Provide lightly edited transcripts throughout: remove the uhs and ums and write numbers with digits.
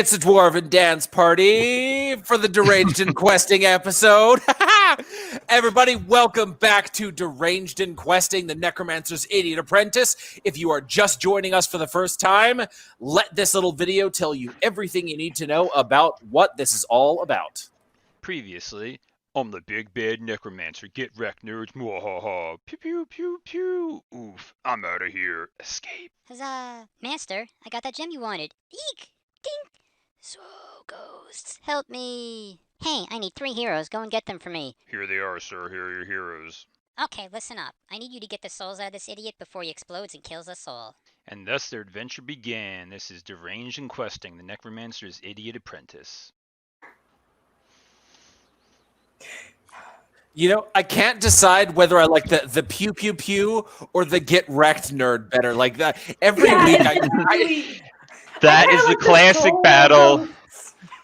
It's a dwarven dance party for the Deranged and Questing episode. Everybody, welcome back to Deranged and Questing, the Necromancer's Idiot Apprentice. If you are just joining us for the first time, let this little video tell you everything you need to know about what this is all about. Previously, I'm the big bad Necromancer. Get wrecked, nerds. Mwahaha. Pew pew pew pew. Oof, I'm out of here. Escape. Huzzah! Master, I got that gem you wanted. Eek! Ding! So, ghosts, help me! Hey, I need 3 heroes. Go and get them for me. Here they are, sir. Here are your heroes. Okay, listen up. I need you to get the souls out of this idiot before he explodes and kills us all. And thus their adventure began. This is Deranged and Questing, the Necromancer's Idiot Apprentice. You know, I can't decide whether I like the pew pew pew or the get wrecked nerd better. Like that every week. That is the classic battle.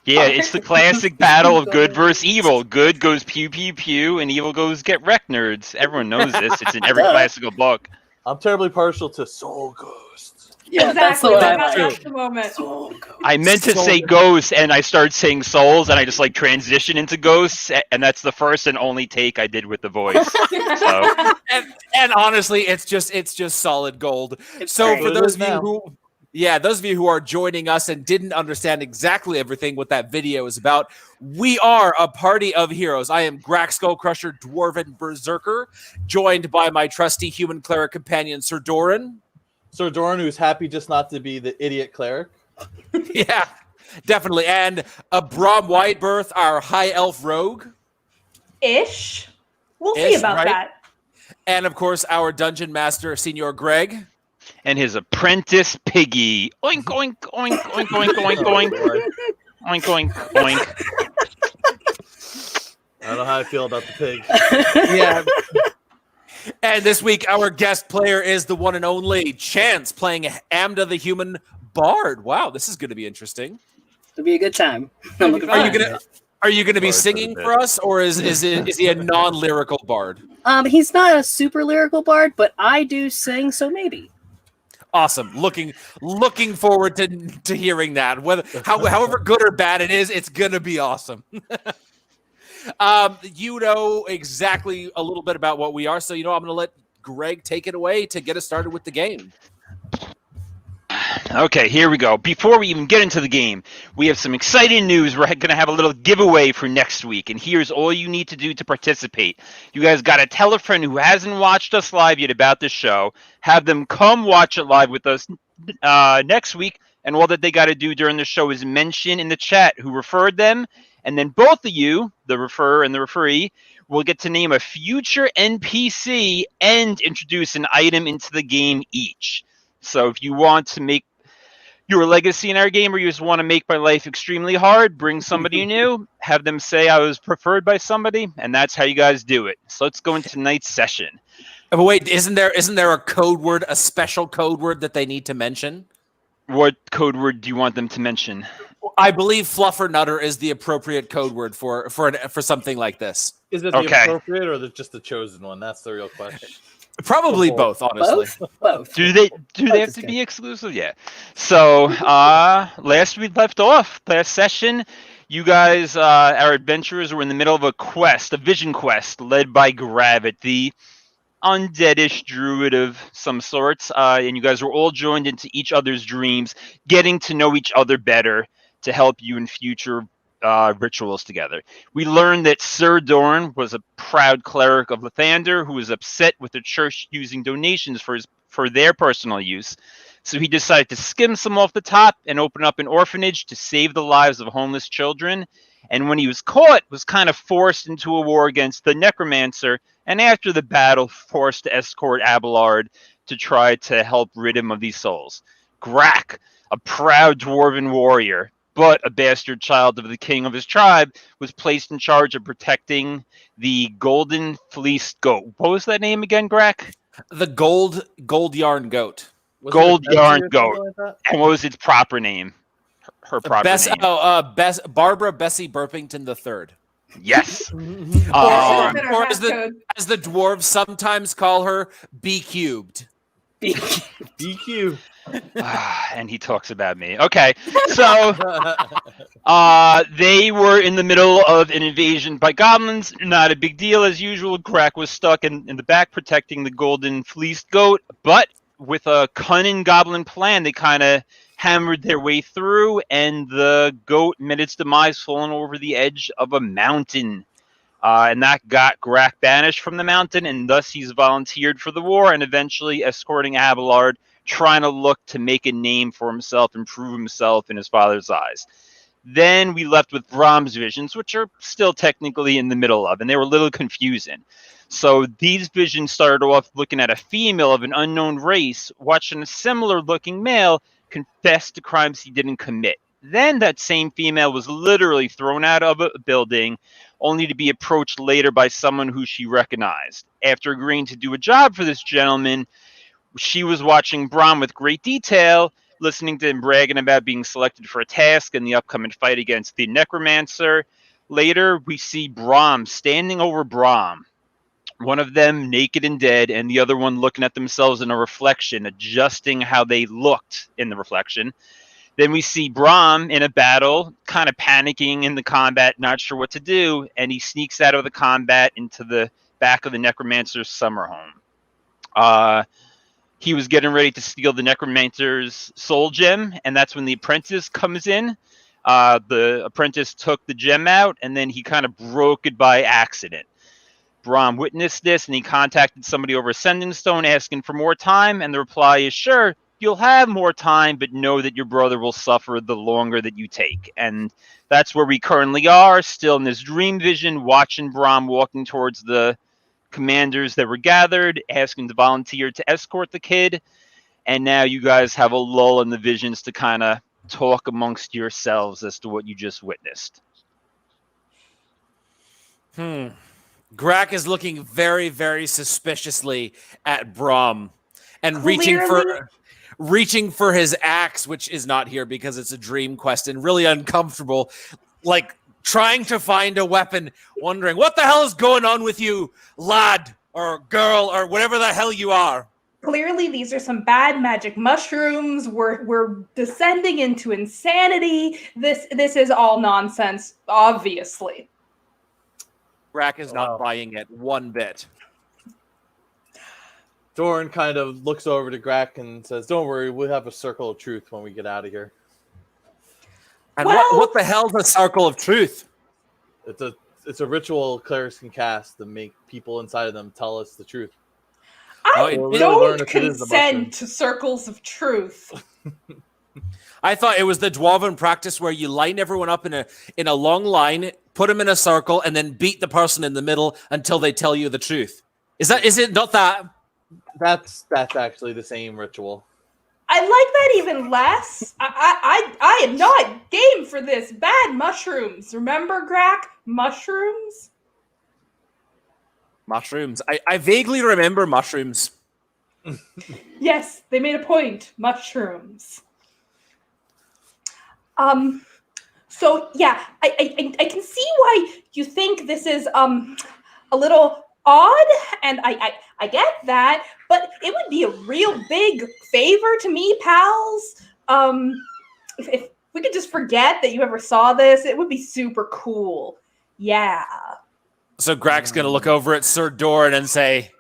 Yeah, it's the classic battle of good versus evil. Good goes pew pew pew, and evil goes get wrecked, nerds. Everyone knows this. It's in every classical book. I'm terribly partial to soul ghosts. Yeah, exactly. That's the moment. Soul ghosts. I meant to say ghosts, and I started saying souls, and I just like transition into ghosts, and that's the first and only take I did with the voice. So. and honestly, it's just solid gold. So for those of you who are joining us and didn't understand exactly everything what that video is about, we are a party of heroes. I am Grak Skullcrusher, dwarven berserker, joined by my trusty human cleric companion, Ser Doran. Ser Doran, who's happy just not to be the idiot cleric. Yeah, definitely. And a Brom Wideberth, our high elf rogue. We'll see about that. And of course, our dungeon master, Senor Greg. And his apprentice piggy. Oink oink oink oink oink oink oink. Oink oink oink. I don't know how I feel about the pig. Yeah. And this week, our guest player is the one and only Chance, playing Amda the Human Bard. Wow, this is going to be interesting. It'll be a good time. Are you gonna be singing for us, or is he a non-lyrical bard? He's not a super lyrical bard, but I do sing, so maybe. Awesome. Looking forward to hearing that. However good or bad it is, it's gonna be awesome. You know exactly a little bit about what we are, so I'm gonna let Greg take it away to get us started with the game. Okay, here we go. Before we even get into the game, we have some exciting news. We're going to have a little giveaway for next week, and here's all you need to do to participate. You guys got to tell a friend who hasn't watched us live yet about this show, have them come watch it live with us next week, and all that they got to do during the show is mention in the chat who referred them, and then both of you, the referrer and the referee, will get to name a future NPC and introduce an item into the game each. So if you want to make your legacy in our game, or you just want to make my life extremely hard, bring somebody new, have them say I was preferred by somebody, and that's how you guys do it. So let's go into tonight's session. But wait, isn't there a code word, a special code word that they need to mention? What code word do you want them to mention? I believe Fluffer Nutter is the appropriate code word for something like this. Is it the appropriate or just the chosen one? That's the real question. Probably both, honestly. Both. Do they have to be exclusive? Yeah. So last we left off, last session, you guys, our adventurers, were in the middle of a vision quest, led by Gravit, the undeadish druid of some sorts, and you guys were all joined into each other's dreams, getting to know each other better to help you in future rituals together. We learned that Ser Doran was a proud cleric of Lathander who was upset with the church using donations for their personal use. So he decided to skim some off the top and open up an orphanage to save the lives of homeless children. And when he was caught, was kind of forced into a war against the Necromancer, and after the battle, forced to escort Abelard to try to help rid him of these souls. Grak, a proud dwarven warrior, but a bastard child of the king of his tribe, was placed in charge of protecting the golden fleeced goat. What was that name again, Grak? The gold yarn goat. Gold yarn goat. And what was its proper name? Her proper name. Barbara Bessie Burpington III. Yes. Or as the dwarves sometimes call her, B cubed. DQ. And he talks about me. Okay, so they were in the middle of an invasion by goblins. Not a big deal as usual. Grak was stuck in the back protecting the golden fleeced goat, but with a cunning goblin plan, they kind of hammered their way through, and the goat met its demise falling over the edge of a mountain. And that got Grak banished from the mountain, and thus he's volunteered for the war and eventually escorting Abelard, trying to look to make a name for himself and prove himself in his father's eyes. Then we left with Brom's visions, which are still technically in the middle of, and they were a little confusing. So these visions started off looking at a female of an unknown race, watching a similar looking male confess to crimes he didn't commit. Then that same female was literally thrown out of a building, only to be approached later by someone who she recognized. After agreeing to do a job for this gentleman, she was watching Brom with great detail, listening to him bragging about being selected for a task in the upcoming fight against the Necromancer. Later, we see Brom standing over Brom, one of them naked and dead, and the other one looking at themselves in a reflection, adjusting how they looked in the reflection. Then we see Brom in a battle, kind of panicking in the combat, not sure what to do, and he sneaks out of the combat into the back of the Necromancer's summer home. He was getting ready to steal the Necromancer's soul gem, and that's when the Apprentice comes in. The Apprentice took the gem out, and then he kind of broke it by accident. Brom witnessed this, and he contacted somebody over a sending stone asking for more time, and the reply is, sure, you'll have more time, but know that your brother will suffer the longer that you take. And that's where we currently are, still in this dream vision, watching Brom walking towards the commanders that were gathered, asking to volunteer to escort the kid. And now you guys have a lull in the visions to kind of talk amongst yourselves as to what you just witnessed. Grak is looking very, very suspiciously at Brom and reaching for his axe, which is not here because it's a dream quest, and really uncomfortable, like trying to find a weapon, wondering what the hell is going on with you, lad or girl or whatever the hell you are. Clearly, these are some bad magic mushrooms. We're descending into insanity. This is all nonsense, obviously. Grak is not buying it one bit. Doran kind of looks over to Grak and says, don't worry, we'll have a circle of truth when we get out of here. And what the hell's a circle of truth? It's a ritual clerics can cast to make people inside of them tell us the truth. I don't consent to circles of truth. I thought it was the dwarven practice where you line everyone up in a long line, put them in a circle, and then beat the person in the middle until they tell you the truth. Is it not that? That's actually the same ritual. I like that even less. I am not game for this. Bad mushrooms. Remember, Grak? Mushrooms? Mushrooms. I vaguely remember mushrooms. Yes, they made a point. Mushrooms. So yeah, I can see why you think this is a little odd, and I get that, but it would be a real big favor to me, pals. If we could just forget that you ever saw this, it would be super cool. Yeah. So Grak's gonna look over at Ser Doran and say,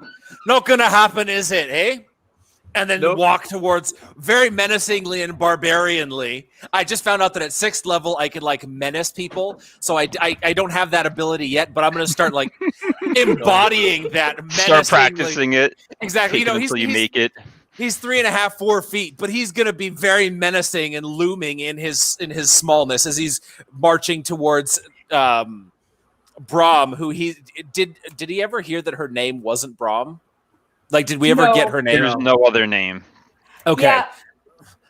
"Not gonna happen, is it, eh?" And then walk towards, very menacingly and barbarianly. I just found out that at 6th level I could like menace people, so I don't have that ability yet. But I'm gonna start like embodying that. Start practicing it. Exactly. Until you make it. He's 3.5, 4 feet, but he's gonna be very menacing and looming in his smallness as he's marching towards Brom, who did he ever hear that her name wasn't Brom? Like, did we ever get her name? There's no other name. Okay. Yeah.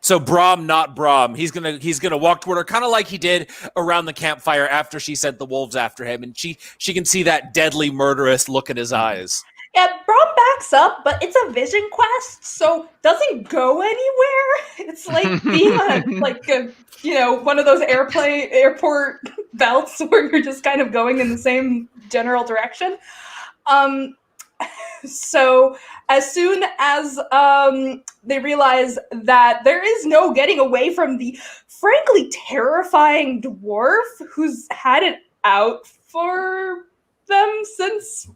So Brom, not Brom. He's gonna walk toward her, kind of like he did around the campfire after she sent the wolves after him, and she can see that deadly, murderous look in his eyes. Yeah, Brom backs up, but it's a vision quest, so doesn't go anywhere. It's like being on one of those airport belts where you're just kind of going in the same general direction. So as soon as they realize that there is no getting away from the frankly terrifying dwarf who's had it out for them since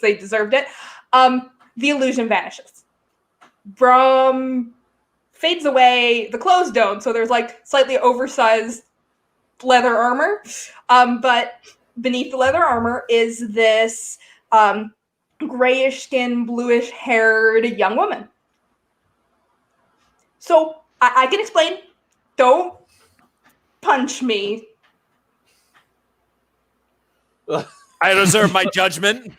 they deserved it, the illusion vanishes. Brom fades away. The clothes don't, so there's like slightly oversized leather armor. But beneath the leather armor is this grayish skin, bluish haired young woman. So I can explain. Don't punch me. I reserve my judgment.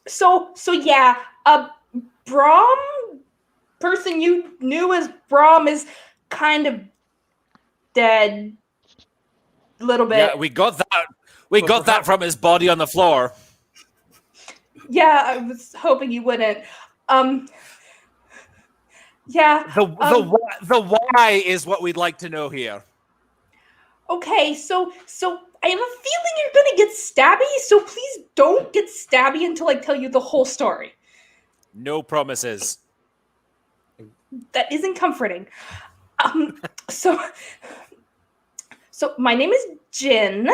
So yeah, Brom, person you knew as Brom, is kind of dead. A little bit. Yeah, we got that. We got that from his body on the floor. Yeah, I was hoping you wouldn't. Yeah. The why is what we'd like to know here. Okay, so I have a feeling you're gonna get stabby, so please don't get stabby until I tell you the whole story. No promises. That isn't comforting. So my name is Jin.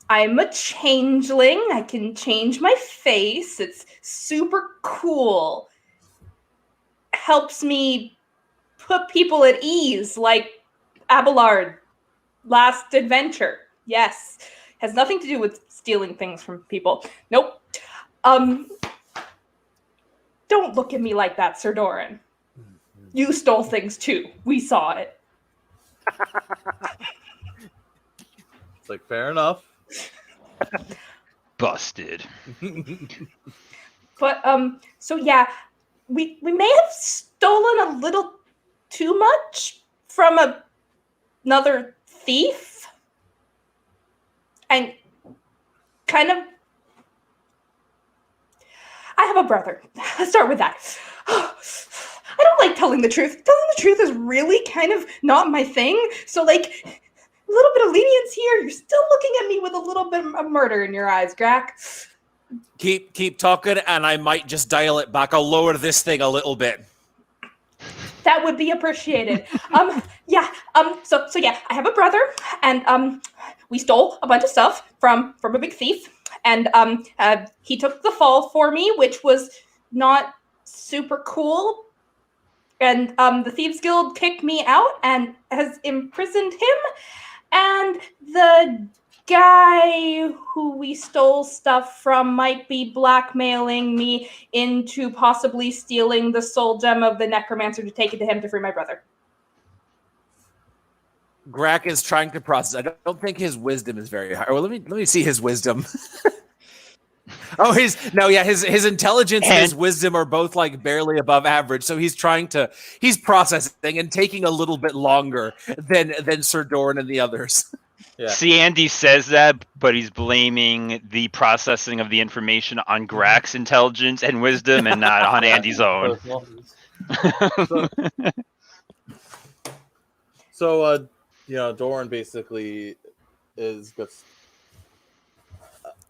I'm a changeling. I can change my face. It's super cool. Helps me put people at ease, like Abelard, last adventure. Yes. Has nothing to do with stealing things from people. Nope. Don't look at me like that, Ser Doran. You stole things too. We saw it. It's like, fair enough. Busted. But so yeah, we may have stolen a little too much from another thief, and kind of. I have a brother. Let's start with that. I don't like telling the truth. Telling the truth is really kind of not my thing. So like, a little bit of lenience here. You're still looking at me with a little bit of murder in your eyes, Grak. Keep talking, and I might just dial it back. I'll lower this thing a little bit. That would be appreciated. Yeah. So yeah, I have a brother, and we stole a bunch of stuff from a big thief, and he took the fall for me, which was not super cool. And the Thieves Guild kicked me out and has imprisoned him. And the guy who we stole stuff from might be blackmailing me into possibly stealing the soul gem of the Necromancer to take it to him to free my brother. Grak is trying to process. I don't think his wisdom is very high. Well, let me see his wisdom. Oh, his intelligence and his wisdom are both like barely above average. So he's processing and taking a little bit longer than Ser Doran and the others. Yeah. See, Andy says that, but he's blaming the processing of the information on Grak's intelligence and wisdom and not on Andy's own. So, Doran basically is just.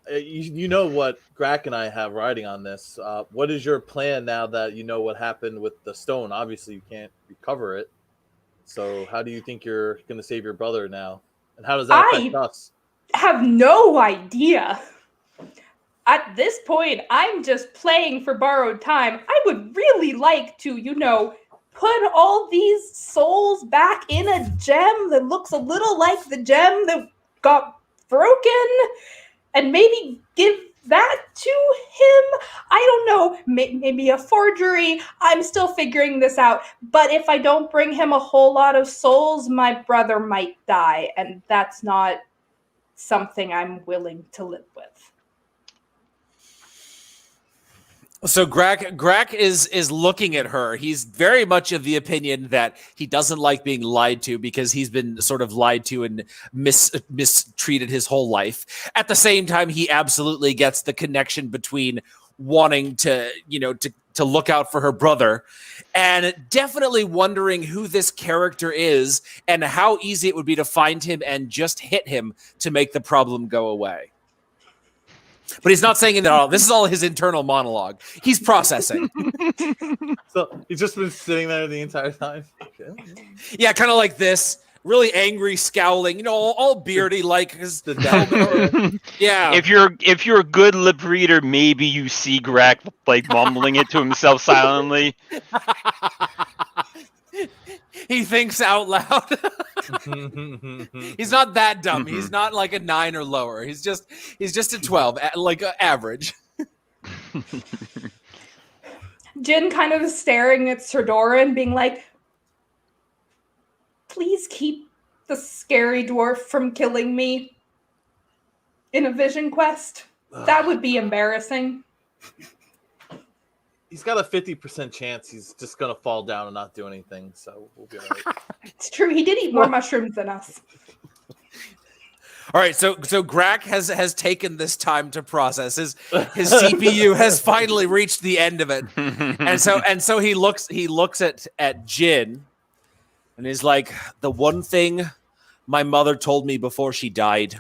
You know what Grak and I have riding on this. What is your plan now that you know what happened with the stone? Obviously, you can't recover it. So how do you think you're going to save your brother now? And how does that affect us? I have no idea. At this point, I'm just playing for borrowed time. I would really like to, put all these souls back in a gem that looks a little like the gem that got broken. And maybe give that to him. I don't know. Maybe a forgery. I'm still figuring this out. But if I don't bring him a whole lot of souls, my brother might die. And that's not something I'm willing to live with. So Grak is looking at her. He's very much of the opinion that he doesn't like being lied to because he's been sort of lied to and mistreated his whole life. At the same time, he absolutely gets the connection between wanting to, to look out for her brother, and definitely wondering who this character is and how easy it would be to find him and just hit him to make the problem go away. But he's not saying it at all. This is all his internal monologue. He's processing. So he's just been sitting there the entire time. Okay. Yeah, kind of like this. Really angry, scowling, all beardy like his yeah. If you're a good lip reader, maybe you see Grak like mumbling it to himself silently. He thinks out loud. He's not that dumb. He's not like a 9 or lower. He's just a 12, like average. Jin kind of is staring at Ser Doran, being like, please keep the scary dwarf from killing me in a vision quest. That would be embarrassing. He's got a 50% chance he's just going to fall down and not do anything, so we'll be all right. It's true. He did eat more mushrooms than us. All right, so Grak has taken this time to process. His CPU has finally reached the end of it. And so he looks at Jin and he's like, the one thing my mother told me before she died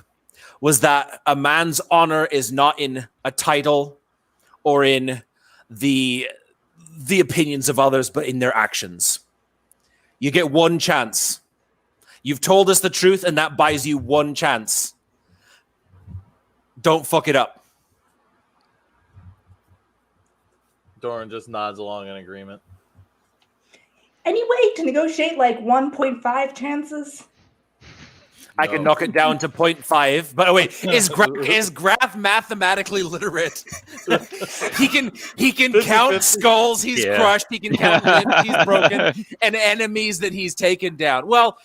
was that a man's honor is not in a title or in the opinions of others, but in their actions. You get one chance. You've told us the truth, and that buys you one chance. Don't fuck it up. Doran just nods along in agreement. Any way to negotiate like 1.5 chances? I can knock it down to 0.5. But wait, is Graf mathematically literate? he can count skulls he's crushed. He can count limbs he's broken and enemies that he's taken down. Well,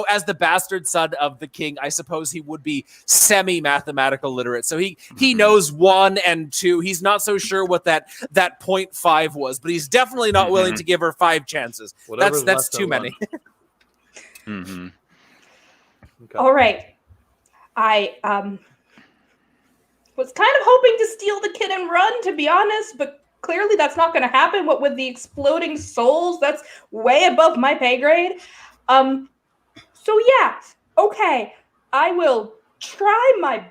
as the bastard son of the king, I suppose he would be semi-mathematical literate. So he knows 1 and 2. He's not so sure what that 0.5 was, but he's definitely not willing to give her 5 chances. That's too many. Mm-hmm. Okay. All right. I was kind of hoping to steal the kid and run, to be honest, but clearly that's not going to happen. What with the exploding souls, that's way above my pay grade. So yeah, okay. I will try my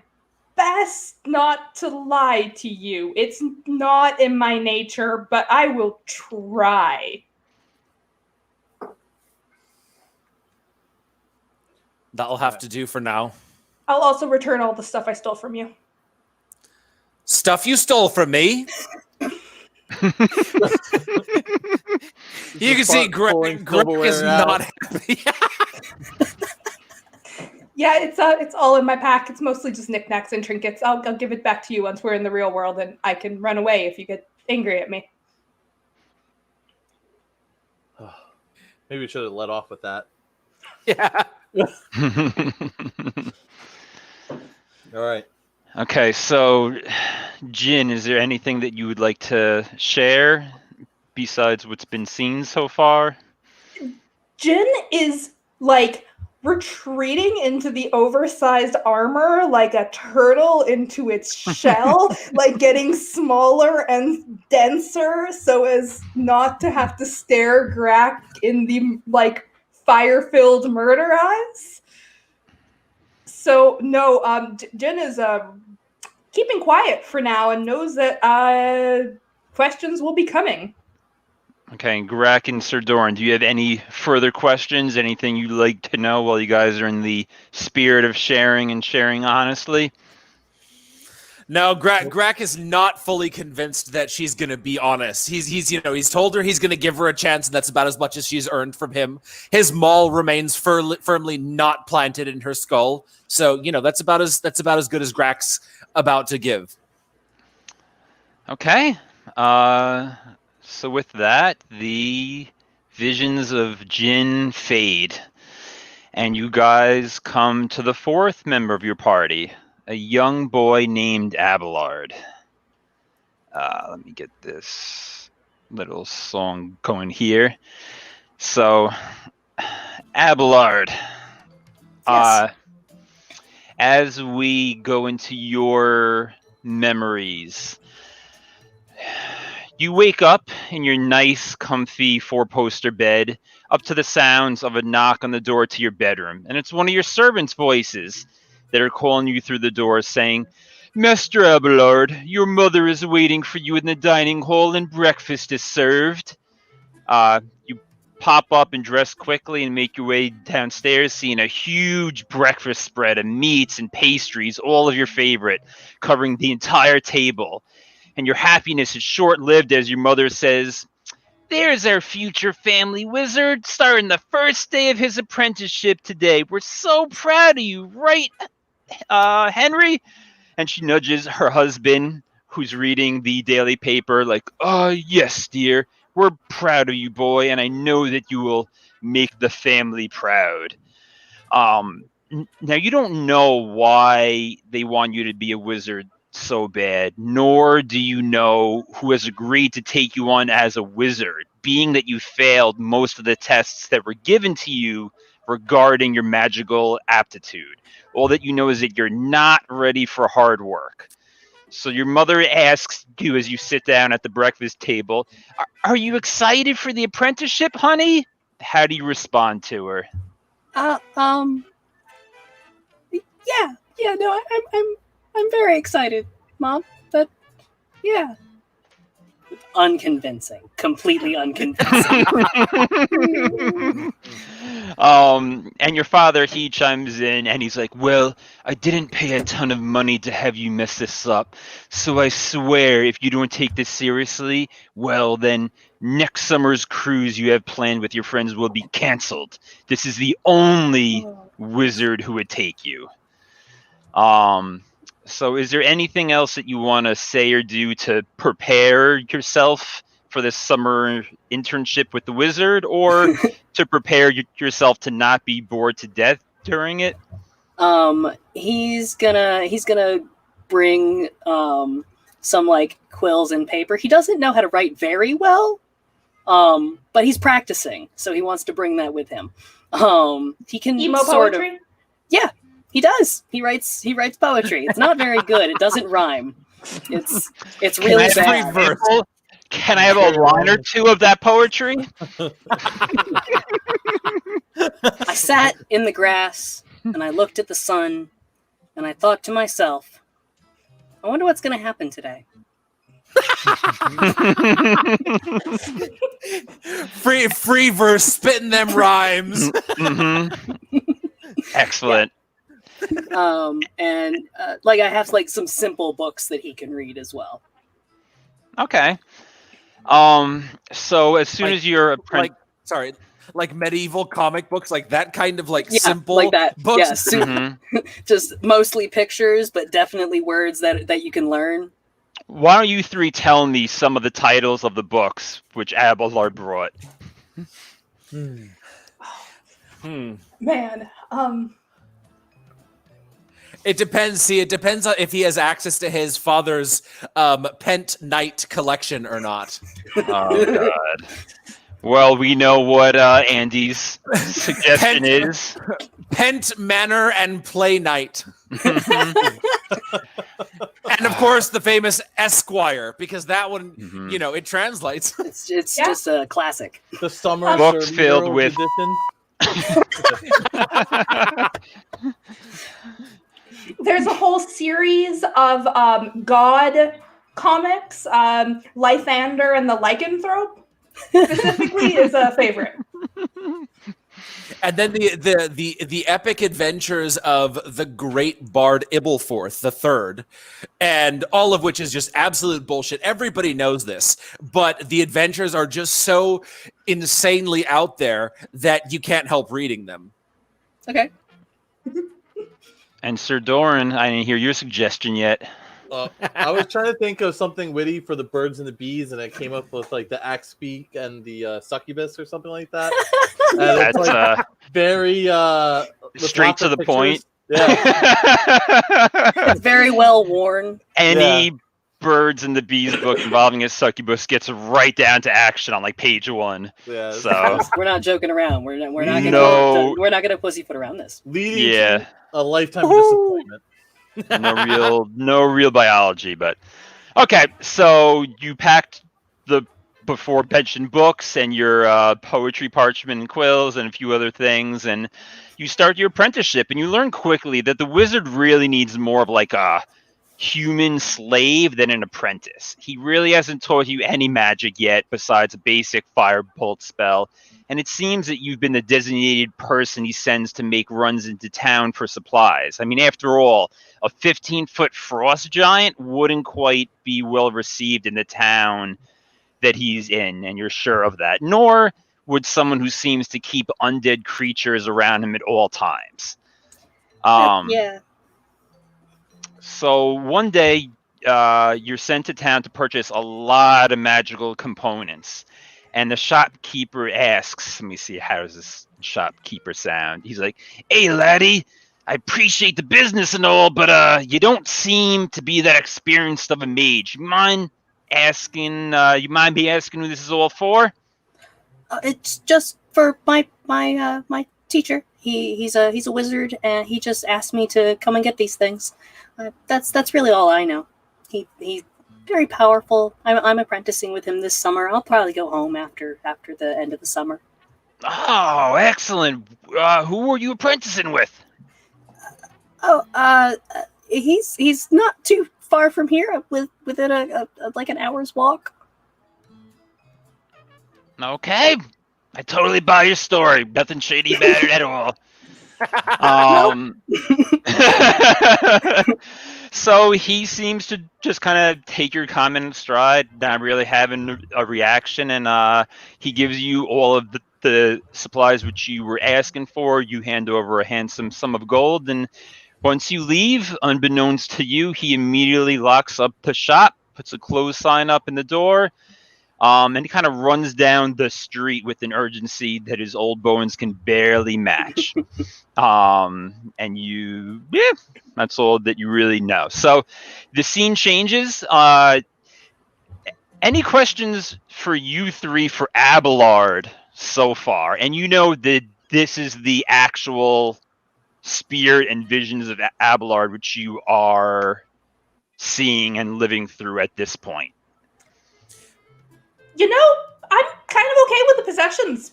best not to lie to you. It's not in my nature, but I will try. That'll have to do for now. I'll also return all the stuff I stole from you. Stuff you stole from me? You can see Grak is not happy. Yeah, it's all in my pack. It's mostly just knickknacks and trinkets. I'll give it back to you once we're in the real world, and I can run away if you get angry at me. Maybe we should have let off with that. Yeah. All right. Okay, so Jin, is there anything that you would like to share besides what's been seen so far? Jin is like retreating into the oversized armor like a turtle into its shell, like getting smaller and denser so as not to have to stare Grak in the like fire-filled murder eyes. So no, Jin is keeping quiet for now and knows that questions will be coming. Okay, Grak and Ser Doran, do you have any further questions? Anything you'd like to know while you guys are in the spirit of sharing and sharing honestly? No, Grak is not fully convinced that she's going to be honest. He's told her he's going to give her a chance, and that's about as much as she's earned from him. His maul remains firmly not planted in her skull. So, that's about as good as Grak's about to give. Okay. So with that, the visions of Jin fade, and you guys come to the fourth member of your party, a young boy named Abelard. Let me get this little song going here. So, Abelard, Yes. As we go into your memories, You wake up in your nice, comfy four-poster bed up to the sounds of a knock on the door to your bedroom. And it's one of your servants' voices that are calling you through the door saying, Master Abelard, your mother is waiting for you in the dining hall and breakfast is served. You pop up and dress quickly and make your way downstairs, seeing a huge breakfast spread of meats and pastries, all of your favorite, covering the entire table. And your happiness is short-lived as your mother says, There's our future family wizard starting the first day of his apprenticeship today. We're so proud of you, right, Henry? And she nudges her husband, who's reading the daily paper, like, yes, dear. We're proud of you, boy, and I know that you will make the family proud. Now, you don't know why they want you to be a wizard so bad, nor do you know who has agreed to take you on as a wizard, being that you failed most of the tests that were given to you regarding your magical aptitude. All that you know is that you're not ready for hard work. So your mother asks you as you sit down at the breakfast table, are you excited for the apprenticeship, honey? How do you respond to her? Yeah, no, I'm very excited, Mom. But yeah, unconvincing, completely unconvincing. And your father, he chimes in and he's like, well, I didn't pay a ton of money to have you mess this up. So I swear if you don't take this seriously, well, then next summer's cruise you have planned with your friends will be canceled. This is the only wizard who would take you. So is there anything else that you want to say or do to prepare yourself for this summer internship with the wizard, or to prepare yourself to not be bored to death during it? He's gonna bring some like quills and paper. He doesn't know how to write very well, but he's practicing, so he wants to bring that with him. He can Emo sort poetry? of, yeah, he does. He writes poetry. It's not very good. It doesn't rhyme. It's really bad. Can I have a line or two of that poetry? I sat in the grass and I looked at the sun and I thought to myself, I wonder what's going to happen today. free verse, spitting them rhymes. Mm-hmm. Excellent. And like I have like some simple books that he can read as well. Okay. So as soon as you're like medieval comic books, like that kind of like yeah, simple like that. books. Yeah, mm-hmm. Just mostly pictures, but definitely words that you can learn. Why don't you three tell me some of the titles of the books which Abelard brought? Man, It depends. See, it depends on if he has access to his father's Pent Knight collection or not. Oh God. Well, we know what Andy's suggestion is. Pent Manor and Play Knight. And of course the famous Esquire, because that one, you know, it translates. It's just a classic. The summer books filled with there's a whole series of God comics. Lythander and the Lycanthrope specifically is a favorite. And then the epic adventures of the great bard Ibbleforth III, and all of which is just absolute bullshit. Everybody knows this, but the adventures are just so insanely out there that you can't help reading them. Okay. And Ser Doran, I didn't hear your suggestion yet. I was trying to think of something witty for the birds and the bees, and I came up with like the axe beak and the succubus or something like that. And That's it's like very straight to the point. Yeah. It's very well worn. Any birds and the bees book involving a succubus gets right down to action on like page 1. Yeah. So We're not joking around. We're not gonna pussyfoot around this. Leading to a lifetime of disappointment. no real biology, but Okay, so you packed the before mentioned books and your poetry parchment and quills and a few other things, and you start your apprenticeship, and you learn quickly that the wizard really needs more of like a human slave than an apprentice. He really hasn't taught you any magic yet besides a basic firebolt spell, and it seems that you've been the designated person he sends to make runs into town for supplies. I mean, after all, a 15-foot frost giant wouldn't quite be well received in the town that he's in, and you're sure of that. Nor would someone who seems to keep undead creatures around him at all times. Yeah. So one day, you're sent to town to purchase a lot of magical components. And the shopkeeper asks, let me see, how does this shopkeeper sound? He's like, "Hey, laddie, I appreciate the business and all, but you don't seem to be that experienced of a mage. You mind me asking who this is all for?" It's just for my teacher. He's a wizard, and he just asked me to come and get these things. That's really all I know. He's very powerful. I'm apprenticing with him this summer. I'll probably go home after the end of the summer. Oh, excellent. Who were you apprenticing with? He's not too far from here, within a like an hour's walk. Okay. I totally buy your story. Nothing shady about it at all. So he seems to just kind of take your comment in stride, not really having a reaction, and he gives you all of the supplies which you were asking for. You hand over a handsome sum of gold, and once you leave, unbeknownst to you, he immediately locks up the shop, puts a close sign up in the door, and he kind of runs down the street with an urgency that his old bones can barely match. And that's all that you really know. So the scene changes. Any questions for you three for Abelard so far? And you know that this is the actual spirit and visions of Abelard which you are seeing and living through at this point. You know, I'm kind of okay with the possessions.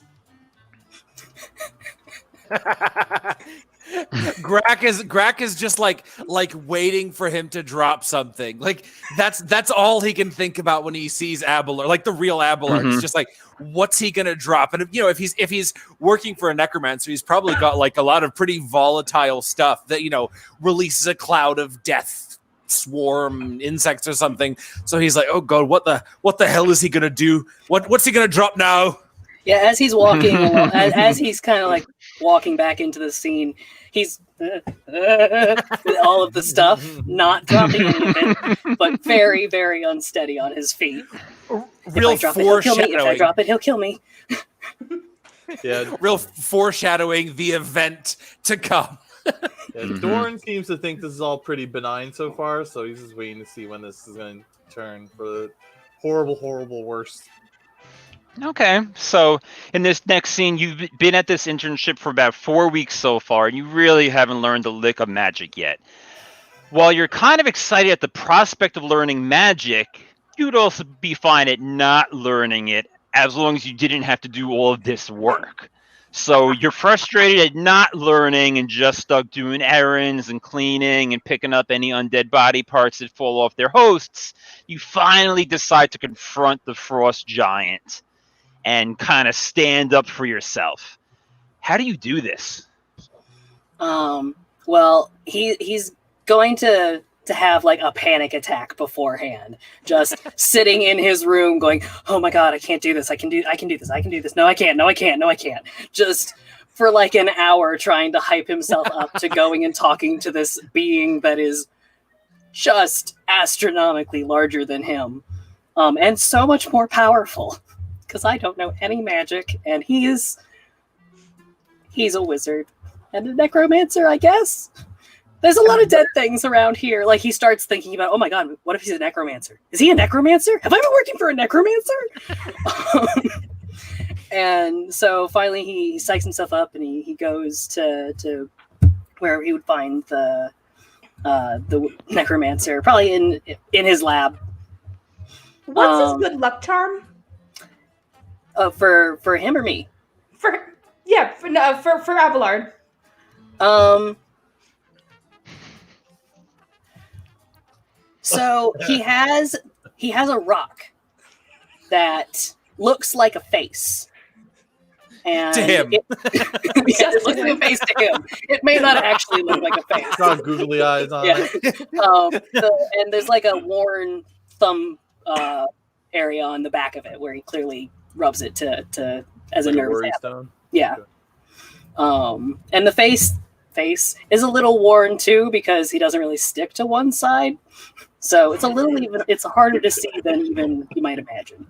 Grak is just like waiting for him to drop something. Like that's all he can think about when he sees Abelard, like the real Abelard. It's just like, what's he gonna drop? And if he's working for a necromancer, he's probably got like a lot of pretty volatile stuff that releases a cloud of death, swarm insects or something. So he's like, oh god, what the hell is he gonna do? What's he gonna drop now? Yeah, as he's walking along, as he's kind of like walking back into the scene, he's with all of the stuff, not dropping any of it, but very, very unsteady on his feet. Real foreshadowing. If I drop it, he'll kill me. Yeah, real foreshadowing the event to come. Yeah, Doran seems to think this is all pretty benign so far, so he's just waiting to see when this is going to turn for the horrible, horrible worst. Okay, so in this next scene, you've been at this internship for about 4 weeks so far, and you really haven't learned a lick of magic yet. While you're kind of excited at the prospect of learning magic, you'd also be fine at not learning it as long as you didn't have to do all of this work. So you're frustrated at not learning and just stuck doing errands and cleaning and picking up any undead body parts that fall off their hosts. You finally decide to confront the frost giant and kind of stand up for yourself. How do you do this? Well, he's going to have like a panic attack beforehand, just sitting in his room going, oh my god, I can't do this. I can do this. No, I can't. Just for like an hour trying to hype himself up to going and talking to this being that is just astronomically larger than him. And so much more powerful. Because I don't know any magic, and he's a wizard. And a necromancer, I guess? There's a lot of dead things around here. Like, he starts thinking about, oh my god, what if he's a necromancer? Is he a necromancer? Have I been working for a necromancer? And so finally he psychs himself up, and he goes to where he would find the necromancer, probably in his lab. What's his good luck charm? For him or me? For Abelard. So he has a rock that looks like a face. And To him. It looks like a face to him. It may not actually look like a face. It's got googly eyes on it. And there's like a worn thumb area on the back of it where he clearly rubs it to as like a nervous stone. Yeah. And the face is a little worn too because he doesn't really stick to one side. So it's harder to see than even you might imagine.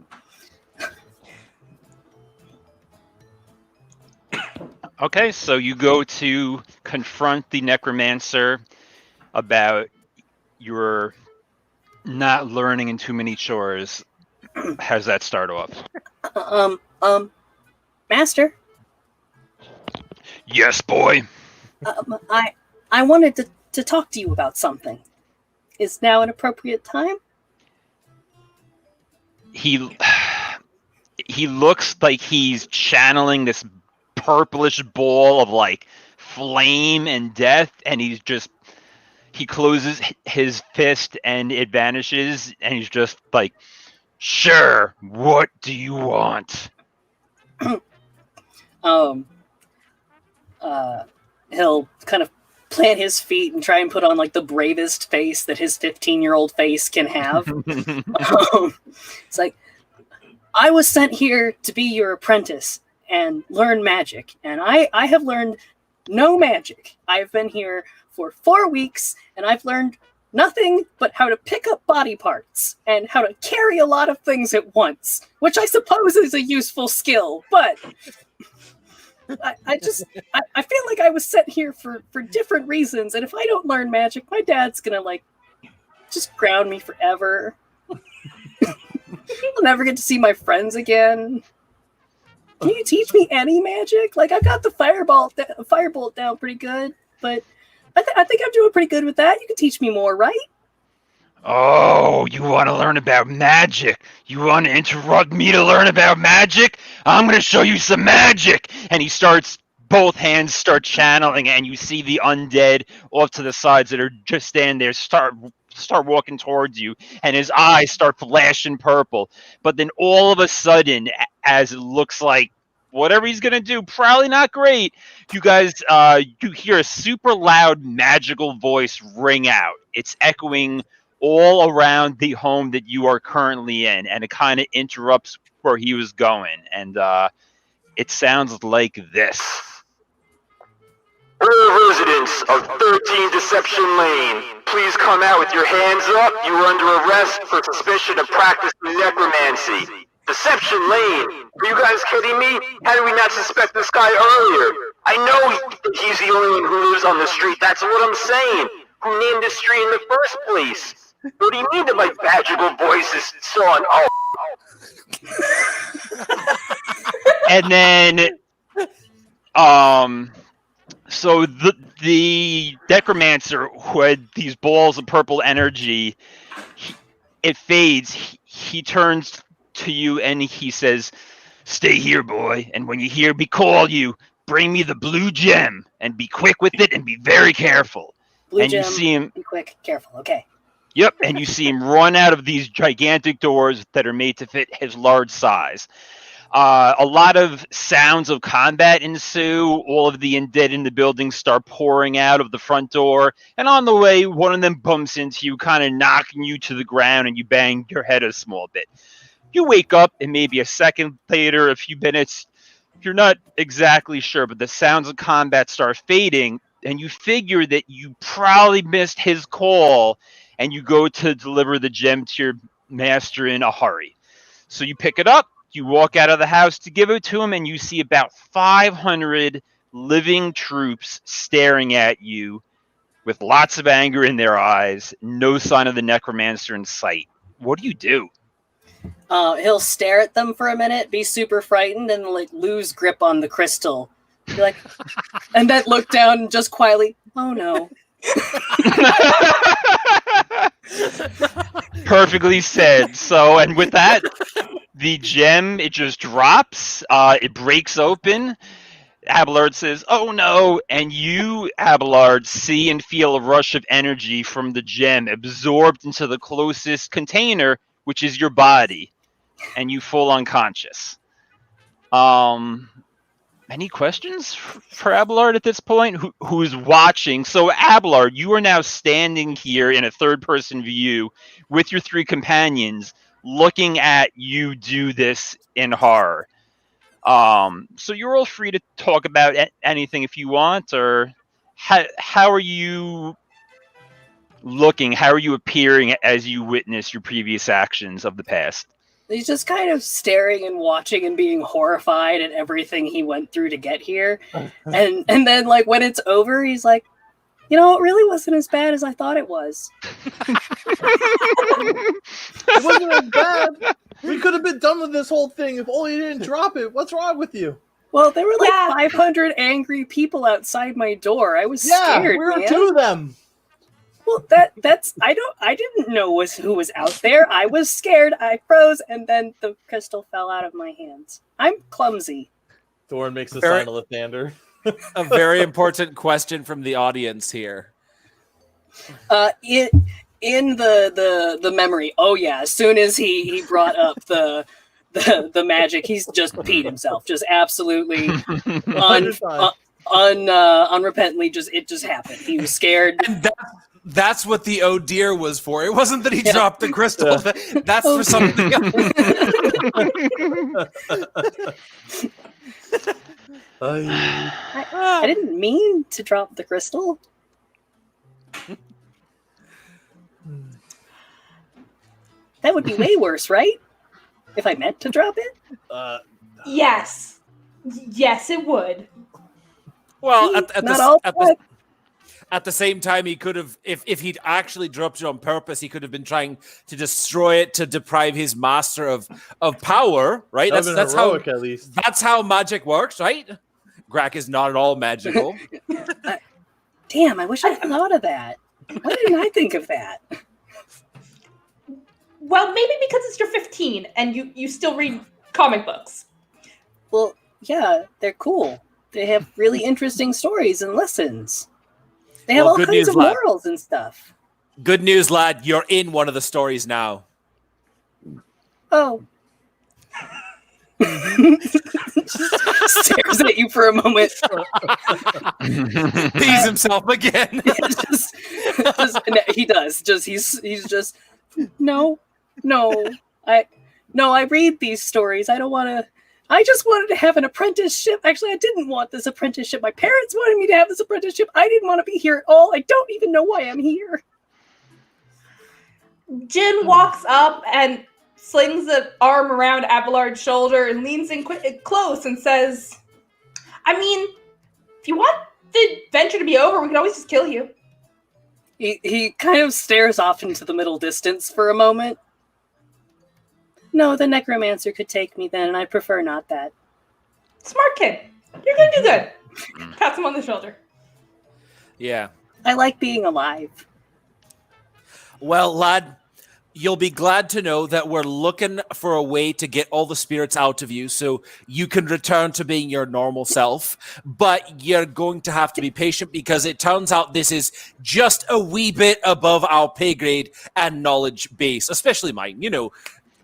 Okay, so you go to confront the Necromancer about your not learning in too many chores. How's that start off? Master? Yes, boy. I wanted to talk to you about something. Is now an appropriate time? He looks like he's channeling this purplish ball of like flame and death, and he closes his fist and it vanishes, and he's just like, sure, what do you want? He'll kind of plant his feet and try and put on like the bravest face that his 15-year-old face can have. It's like, I was sent here to be your apprentice and learn magic, and I have learned no magic. I've been here for 4 weeks, and I've learned nothing but how to pick up body parts and how to carry a lot of things at once, which I suppose is a useful skill, but I feel like I was sent here for different reasons, and if I don't learn magic, my dad's gonna like just ground me forever. I'll never get to see my friends again. Can you teach me any magic? Like, I've got the firebolt down pretty good, but I think I'm doing pretty good with that. You can teach me more, right? Oh, you want to learn about magic? You want to interrupt me to learn about magic? I'm going to show you some magic. And both hands start channeling, and you see the undead off to the sides that are just standing there start walking towards you, and his eyes start flashing purple. But then all of a sudden, as it looks like whatever he's going to do, probably not great, you guys, you hear a super loud magical voice ring out. It's echoing all around the home that you are currently in, and it kind of interrupts where he was going. And it sounds like this. Residents of 13 Deception Lane, please come out with your hands up. You are under arrest for suspicion of practicing necromancy. Deception Lane? Are you guys kidding me? How did we not suspect this guy earlier? I know he's the only one who lives on the street. That's what I'm saying. Who named the street in the first place? What do you mean that my magical voice is so on? Oh. And then, so the Necromancer who had these balls of purple energy, it fades. He turns to you and he says, "Stay here, boy. And when you hear me call you, bring me the blue gem and be quick with it and be very careful." Blue and gem, you see him. be quick, careful. Okay. Yep, and you see him run out of these gigantic doors that are made to fit his large size. A lot of sounds of combat ensue. All of the undead in the building start pouring out of the front door. And on the way, one of them bumps into you, kind of knocking you to the ground, and you bang your head a small bit. You wake up, and maybe a second later, a few minutes, you're not exactly sure, but the sounds of combat start fading, and you figure that you probably missed his call, and you go to deliver the gem to your master in a hurry. So you pick it up. You walk out of the house to give it to him, and you see about 500 living troops staring at you with lots of anger in their eyes, no sign of the Necromancer in sight. What do you do? He'll stare at them for a minute, be super frightened, and like lose grip on the crystal. Be like, and then look down and just quietly, "Oh no." Perfectly said. So, and with that, the gem, it just drops. It breaks open. Abelard says, "Oh no!" And you, Abelard, see and feel a rush of energy from the gem absorbed into the closest container, which is your body, and you fall unconscious. Any questions for Abelard at this point? Who's watching? So, Abelard, you are now standing here in a third-person view with your three companions, looking at you do this in horror. So you're all free to talk about anything if you want, or how are you looking? How are you appearing as you witness your previous actions of the past? He's just kind of staring and watching and being horrified at everything he went through to get here. and then, like, when it's over, he's like, you know, it really wasn't as bad as I thought it was. It wasn't as bad. We could have been done with this whole thing if only you didn't drop it. What's wrong with you? Well, there were like 500 angry people outside my door. I was scared, we were man. two of them. Well, that's I didn't know who was out there. I was scared. I froze, and then the crystal fell out of my hands. I'm clumsy. Doran makes the sign of Lathander. A very important question from the audience here. In the memory. Oh yeah, as soon as he brought up the magic, he's just peed himself. Just absolutely unrepentantly. It just happened. He was scared. And that's what the oh dear was for. It wasn't that he dropped the crystal. Yeah. That's for something else. I didn't mean to drop the crystal. That would be way worse, right? If I meant to drop it? Yes. Yes, it would. Well, at the same time, he could have, if he'd actually dropped it on purpose, he could have been trying to destroy it to deprive his master of power, right? That's heroic, at least. That's how magic works, right? Grak is not at all magical. Damn, I wish I had thought of that. Why didn't I think of that? Well, maybe because it's your 15 and you still read comic books. Well, yeah, they're cool. They have really interesting stories and lessons. They have all kinds of morals and stuff. Good news, lad. You're in one of the stories now. Oh. Stares at you for a moment. Pees himself again. He does. He's just no. I read these stories. I don't want to. I just wanted to have an apprenticeship. Actually, I didn't want this apprenticeship. My parents wanted me to have this apprenticeship. I didn't want to be here at all. I don't even know why I'm here. Jin walks up and slings an arm around Abelard's shoulder and leans in close and says, I mean, if you want the adventure to be over, we can always just kill you. He kind of stares off into the middle distance for a moment. No, the Necromancer could take me then, and I prefer not that. Smart kid. You're going to do good. Pats him on the shoulder. Yeah. I like being alive. Well, lad, you'll be glad to know that we're looking for a way to get all the spirits out of you so you can return to being your normal self. But you're going to have to be patient because it turns out this is just a wee bit above our pay grade and knowledge base, especially mine. You know,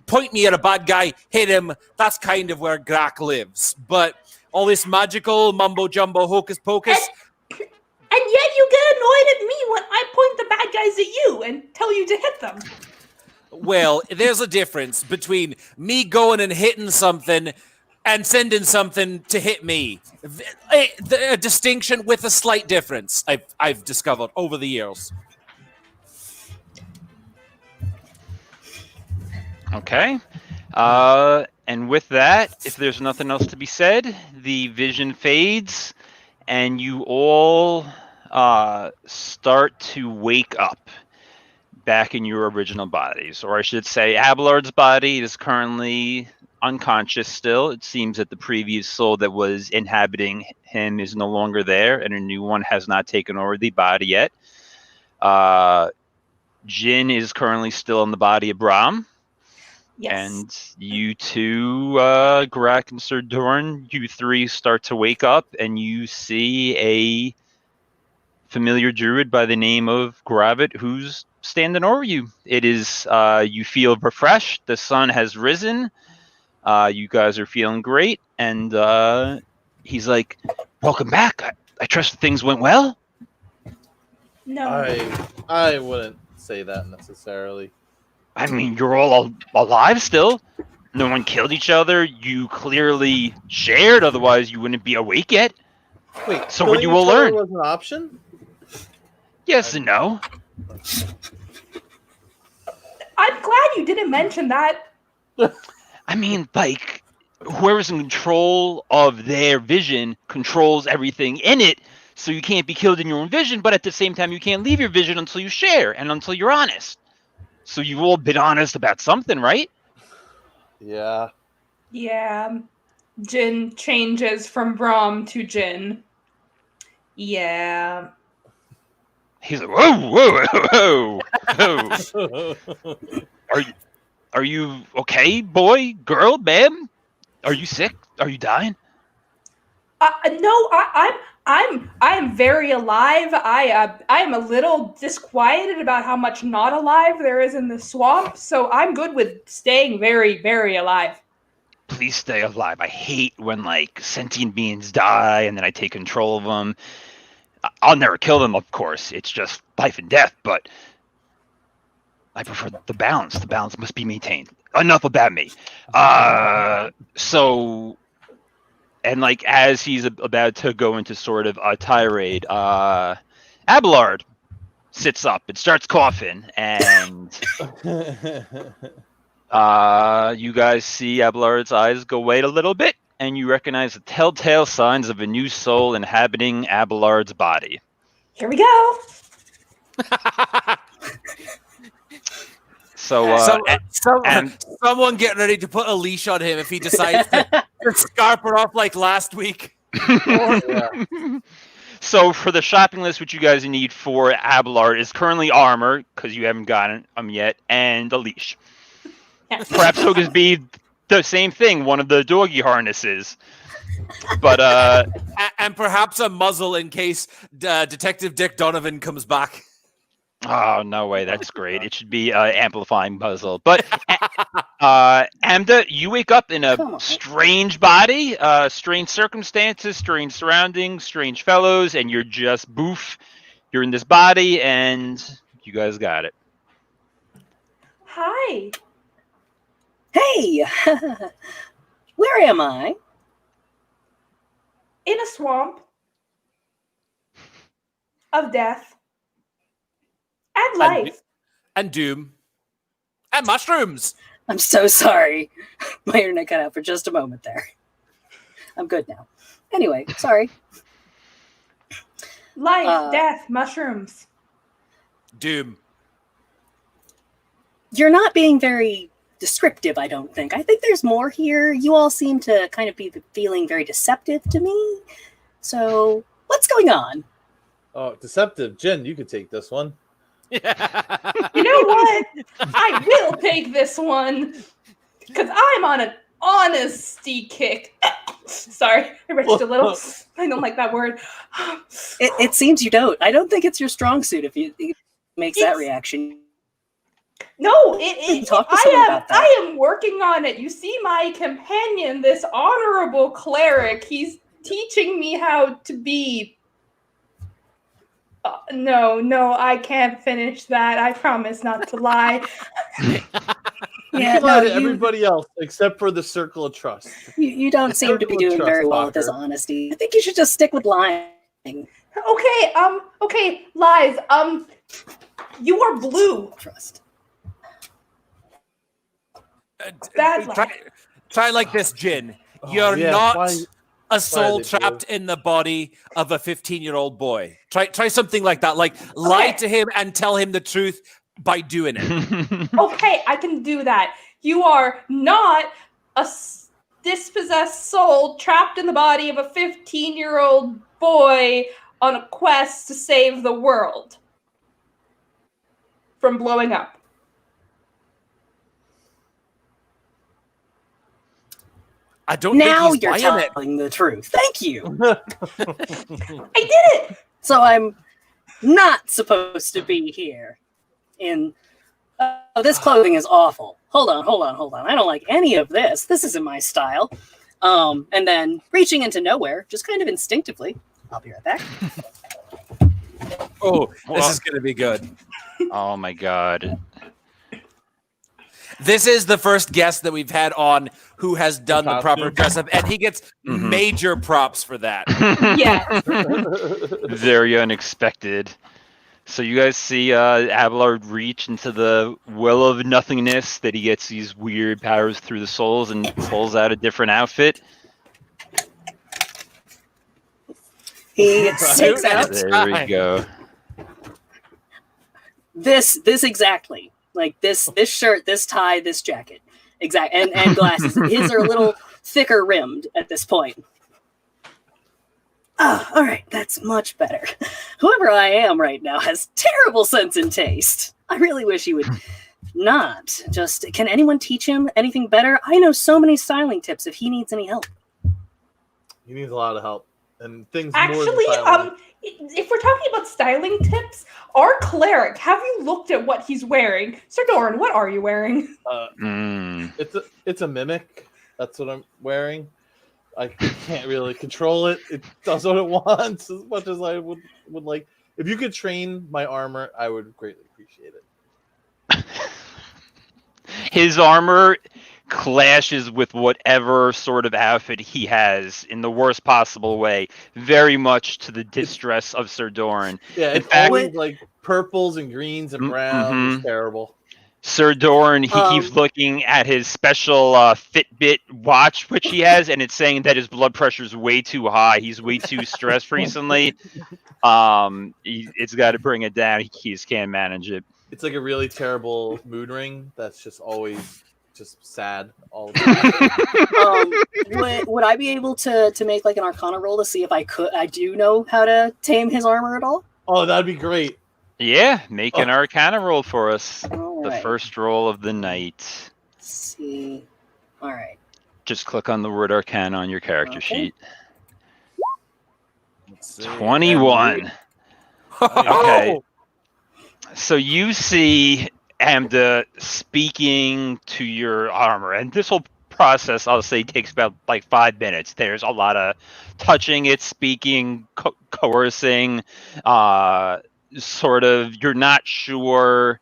point me at a bad guy, hit him. That's kind of where Grak lives. But all this magical mumbo-jumbo hocus-pocus... And yet you get annoyed at me when I point the bad guys at you and tell you to hit them. Well, there's a difference between me going and hitting something and sending something to hit me. A distinction with a slight difference I've discovered over the years. Okay. And with that, if there's nothing else to be said, the vision fades and you all start to wake up back in your original bodies. Or I should say Abelard's body is currently unconscious still. It seems that the previous soul that was inhabiting him is no longer there, and a new one has not taken over the body yet. Jin is currently still in the body of Brom. Yes. And you two, Grak and Ser Doran, you three start to wake up and you see a familiar druid by the name of Gravit who's standing over you. It is, you feel refreshed. The sun has risen. You guys are feeling great. And he's like, welcome back. I trust things went well. No. I wouldn't say that necessarily. I mean, you're all alive still. No one killed each other. You clearly shared, otherwise you wouldn't be awake yet. Wait, so what you will killing each other learn was an option? Yes and no. I'm glad you didn't mention that. I mean, like, whoever's in control of their vision controls everything in it, so you can't be killed in your own vision, but at the same time you can't leave your vision until you share and until you're honest. So you've all been honest about something, right? Yeah. Yeah. Jin changes from Brom to Jin. Yeah. He's like, whoa. Are you okay, boy, girl, ma'am? Are you sick? Are you dying? No, I'm very alive. I am a little disquieted about how much not alive there is in the swamp, so I'm good with staying very, very alive. Please stay alive. I hate when, like, sentient beings die and then I take control of them. I'll never kill them, of course. It's just life and death, but I prefer the balance. The balance must be maintained. Enough about me. And, like, as he's about to go into sort of a tirade, Abelard sits up and starts coughing, and you guys see Abelard's eyes go wide a little bit, and you recognize the telltale signs of a new soul inhabiting Abelard's body. Here we go. Someone get ready to put a leash on him if he decides to scarp it off like last week. So for the shopping list, which you guys need for Abelard is currently armor, because you haven't gotten them yet, and a leash. Yes. Perhaps so could be the same thing, one of the doggy harnesses. But and perhaps a muzzle in case Detective Dick Donovan comes back. Oh, no way. That's great. It should be amplifying muzzle. But Amda, you wake up in a strange body, strange circumstances, strange surroundings, strange fellows, and you're just boof. You're in this body, and you guys got it. Hi. Hey! Where am I? In a swamp of death. And life. And doom. And mushrooms. I'm so sorry. My internet cut out for just a moment there. I'm good now. Anyway, sorry. Life, death, mushrooms. Doom. You're not being very descriptive, I don't think. I think there's more here. You all seem to kind of be feeling very deceptive to me. So, what's going on? Oh, deceptive. Jen, you could take this one. You know what? I will take this one because I'm on an honesty kick. Sorry, I retched a little. I don't like that word. It seems you don't. I don't think it's your strong suit if it makes that reaction. No, I am working on it. You see my companion, this honorable cleric. He's teaching me how to be. No, I can't finish that. I promise not to lie. Yeah, lie to everybody else except for the circle of trust. You don't seem to be doing very well with this honesty. I think you should just stick with lying. Okay, lies. You are blue. Trust. Try like this, Jin. You're not a soul trapped in the body of a 15-year-old boy. Try something like that. Like lie to him and tell him the truth by doing it. Okay, I can do that. You are not a dispossessed soul trapped in the body of a 15-year-old boy on a quest to save the world. from blowing up. I don't Now think you're he's buying it. telling the truth. Thank you. I did it! So I'm not supposed to be here. This clothing is awful. Hold on. I don't like any of this. This isn't my style. And then reaching into nowhere, just kind of instinctively. I'll be right back. Oh, this is going to be good. Oh my god. This is the first guest that we've had on who has done the proper dress up, and he gets major props for that. Yeah. Very unexpected. So you guys see Abelard reach into the well of nothingness that he gets these weird powers through the souls and pulls out a different outfit. He takes out. There we go. This exactly. Like this shirt, this tie, this jacket. Exactly. And glasses. His are a little thicker rimmed at this point. Ah, all right, that's much better. Whoever I am right now has terrible sense and taste. I really wish he would not. Just, can anyone teach him anything better? I know so many styling tips if he needs any help. He needs a lot of help. And things Actually, more than styling. if we're talking about styling tips, our cleric, have you looked at what he's wearing? Ser Doran, what are you wearing? It's a mimic. That's what I'm wearing. I can't really control it. It does what it wants as much as I would like. If you could train my armor, I would greatly appreciate it. His armor clashes with whatever sort of outfit he has in the worst possible way, very much to the distress of Ser Doran. Yeah, it's always like purples and greens and browns. It's terrible. Ser Doran, he keeps looking at his special Fitbit watch, which he has, and it's saying that his blood pressure is way too high. He's way too stressed recently. It's got to bring it down. He just can't manage it. It's like a really terrible mood ring that's just always just sad all the time. Would I be able to make like an Arcana roll to see if I do know how to tame his armor at all? Oh, that'd be great. Yeah, make an Arcana roll for us. All the right. first roll of the night. Let's see. All right. Just click on the word Arcana on your character sheet. Let's see. 21. Okay. So you see Amda speaking to your armor, and this whole process, I'll say, takes about like 5 minutes. There's a lot of touching it, speaking, coercing, sort of, you're not sure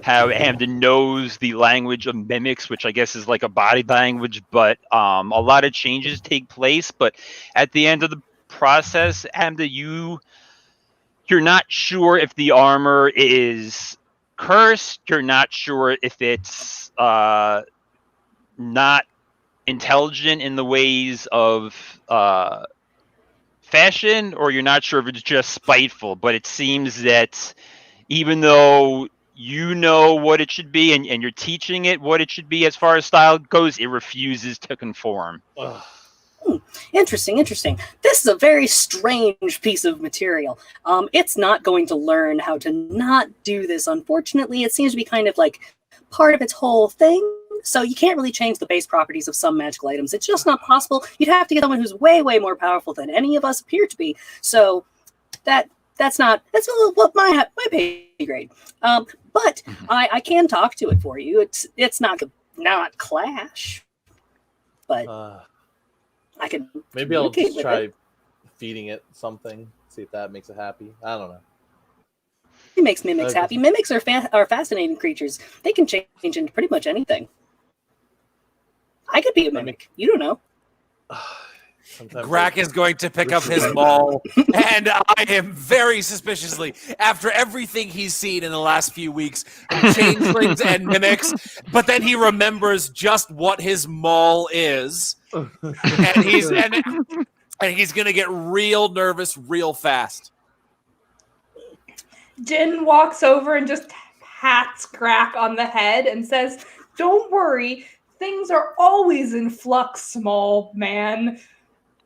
how Amda knows the language of mimics, which I guess is like a body language, but a lot of changes take place. But at the end of the process, Amda, you're not sure if the armor is cursed. You're not sure if it's not intelligent in the ways of fashion, or you're not sure if it's just spiteful. But it seems that even though you know what it should be and you're teaching it what it should be as far as style goes, it refuses to conform. Interesting. This is a very strange piece of material. It's not going to learn how to not do this, unfortunately. It seems to be kind of like part of its whole thing. So you can't really change the base properties of some magical items. It's just not possible. You'd have to get someone who's way, way more powerful than any of us appear to be. So that's a little my pay grade. But I can talk to it for you. It's not clash, but I can. Maybe I'll just try feeding it something. See if that makes it happy. I don't know. It makes mimics happy. Mimics are fascinating creatures. They can change into pretty much anything. I could be a mimic. You don't know. Grak is going to pick up his maul, and I am very suspiciously, after everything he's seen in the last few weeks, changelings and mimics, but then he remembers just what his maul is, and he's going to get real nervous real fast. Jin walks over and just pats Grak on the head and says, "Don't worry, things are always in flux, small man.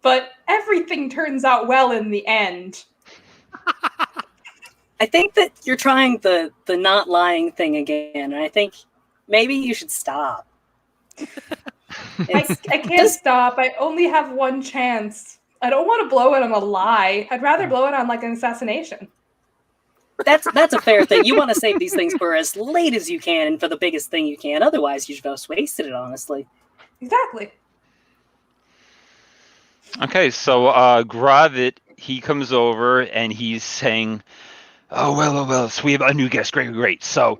But everything turns out well in the end." I think that you're trying the not lying thing again, and I think maybe you should stop. I can't stop. I only have one chance. I don't want to blow it on a lie. I'd rather blow it on like an assassination. That's a fair thing. You want to save these things for as late as you can and for the biggest thing you can. Otherwise, you just wasted it, honestly. Exactly. Okay, so Gravit, he comes over and he's saying, oh, well, so we have a new guest. Great. So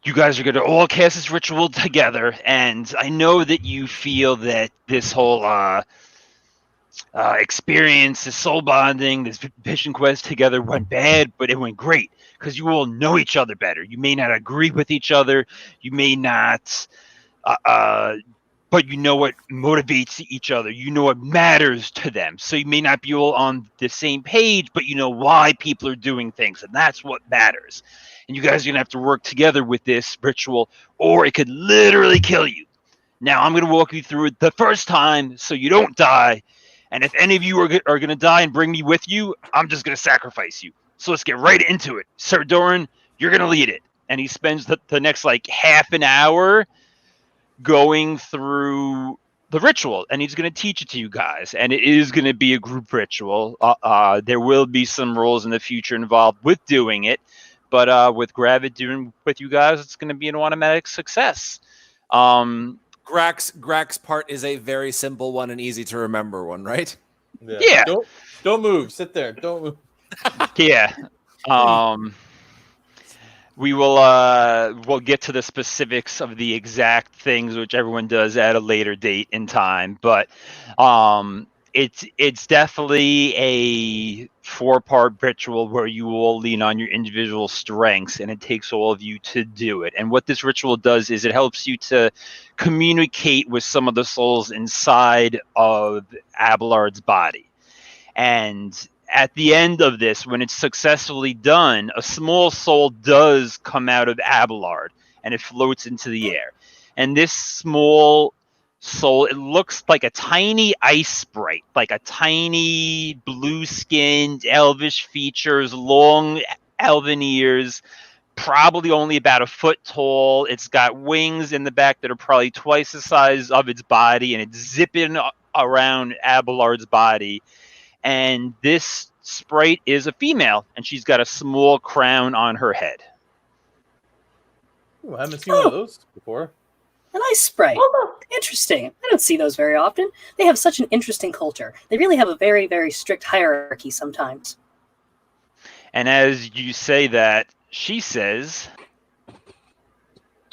you guys are going to all cast this ritual together, and I know that you feel that this whole experience, this soul bonding, this vision quest together went bad, but it went great because you all know each other better. You may not agree with each other. You may not... but you know what motivates each other. You know what matters to them. So you may not be all on the same page, but you know why people are doing things, and that's what matters. And you guys are going to have to work together with this ritual, or it could literally kill you. Now, I'm going to walk you through it the first time so you don't die. And if any of you are going to die and bring me with you, I'm just going to sacrifice you. So let's get right into it. Ser Doran, you're going to lead it. And he spends the next like half an hour going through the ritual, and he's going to teach it to you guys, and it is going to be a group ritual. There will be some rules in the future involved with doing it, but with Gravit doing with you guys, it's going to be an automatic success. Grak's part is a very simple one and easy to remember one, right? Yeah. Don't move. Sit there. Don't move. Yeah. We will we'll get to the specifics of the exact things which everyone does at a later date in time, but it's definitely a 4-part ritual where you all lean on your individual strengths, and it takes all of you to do it. And what this ritual does is it helps you to communicate with some of the souls inside of Abelard's body. And at the end of this, when it's successfully done, a small soul does come out of Abelard, and it floats into the air. And this small soul, it looks like a tiny ice sprite, like a tiny blue-skinned, elvish features, long elven ears, probably only about a foot tall. It's got wings in the back that are probably twice the size of its body, and it's zipping around Abelard's body. And this sprite is a female, and she's got a small crown on her head. Ooh, I haven't seen one of those before. An ice sprite. Interesting. I don't see those very often. They have such an interesting culture. They really have a very, very strict hierarchy sometimes. And as you say that, she says,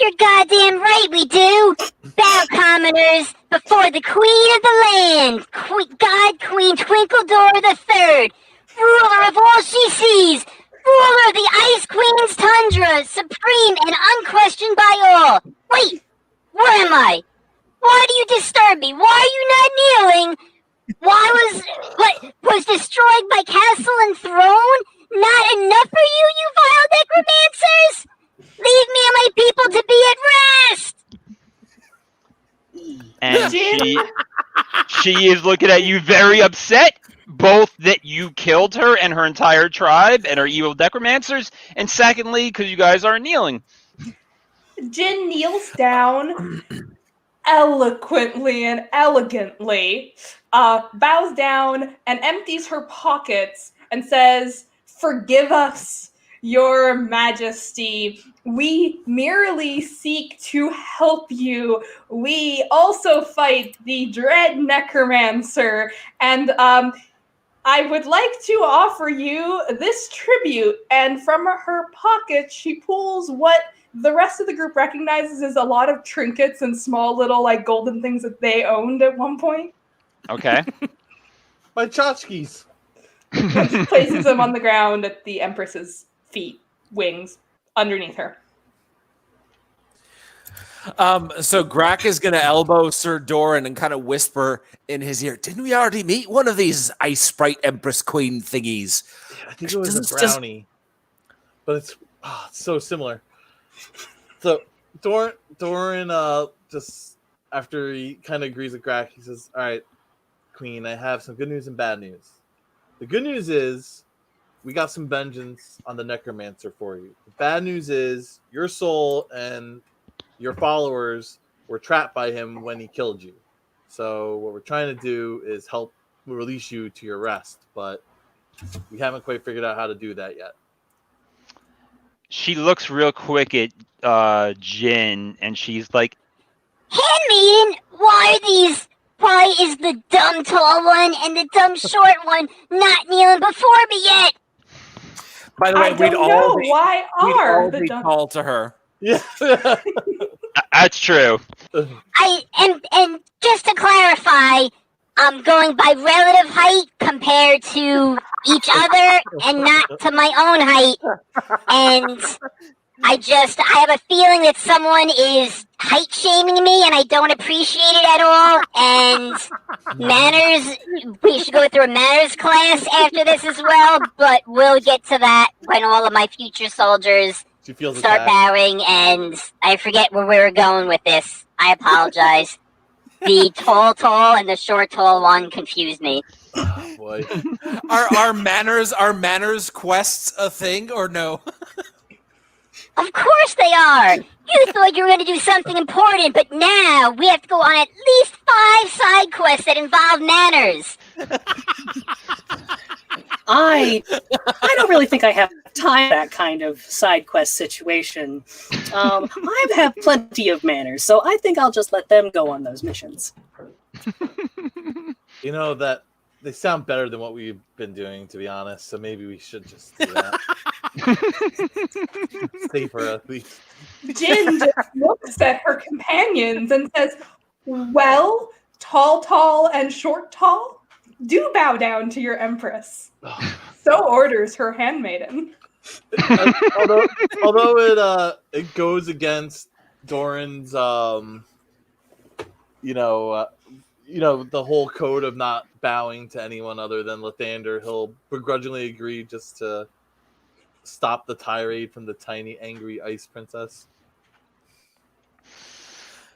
You're goddamn right we do! Bow, commoners, before the queen of the land, God Queen Twinkledore III, ruler of all she sees, ruler of the Ice Queen's tundra, supreme and unquestioned by all. Wait, where am I? Why do you disturb me? Why are you not kneeling? What was destroyed my castle and throne? Not enough for you, you vile necromancers? Leave me and my people to be at rest! and she is looking at you very upset, both that you killed her and her entire tribe and are evil necromancers, and secondly, because you guys are kneeling. Jin kneels down eloquently and elegantly, bows down and empties her pockets and says, "Forgive us, Your Majesty. We merely seek to help you. We also fight the dread Necromancer, and I would like to offer you this tribute." And from her pocket, she pulls what the rest of the group recognizes as a lot of trinkets and small little like golden things that they owned at one point. Okay. My tchotchkes. And she places them on the ground at the Empress's feet, wings, underneath her. So Grak is going to elbow Ser Doran and kind of whisper in his ear, "Didn't we already meet one of these ice sprite Empress Queen thingies?" I think it was a brownie, but it's so similar. So Doran just after he kind of agrees with Grak, he says, "All right, Queen, I have some good news and bad news. The good news is we got some vengeance on the Necromancer for you. The bad news is your soul and your followers were trapped by him when he killed you. So what we're trying to do is help release you to your rest, but we haven't quite figured out how to do that yet. She looks real quick at Jin, and she's like, Handmaiden, why is the dumb tall one and the dumb short one not kneeling before me yet? By the way, we'd all be tall to her. Yeah. That's true. And just to clarify, I'm going by relative height compared to each other and not to my own height. And I have a feeling that someone is height shaming me and I don't appreciate it at all. And manners, we should go through a manners class after this as well, but we'll get to that when all of my future soldiers start bowing, and I forget where we were going with this. I apologize. The tall and the short tall one confused me. Oh, boy. Are manners quests a thing or no? Of course they are. You thought you were going to do something important, but now we have to go on at least 5 side quests that involve manners. I don't really think I have time for that kind of side quest situation. I have plenty of manners, so I think I'll just let them go on those missions. You know that they sound better than what we've been doing, to be honest. So maybe we should just do that. Safer, at least. Jin just looks at her companions and says, "Well, tall and short tall, do bow down to your empress." So orders her handmaiden. Although it goes against Doran's the whole code of not bowing to anyone other than Lathander, he'll begrudgingly agree just to stop the tirade from the tiny angry ice princess.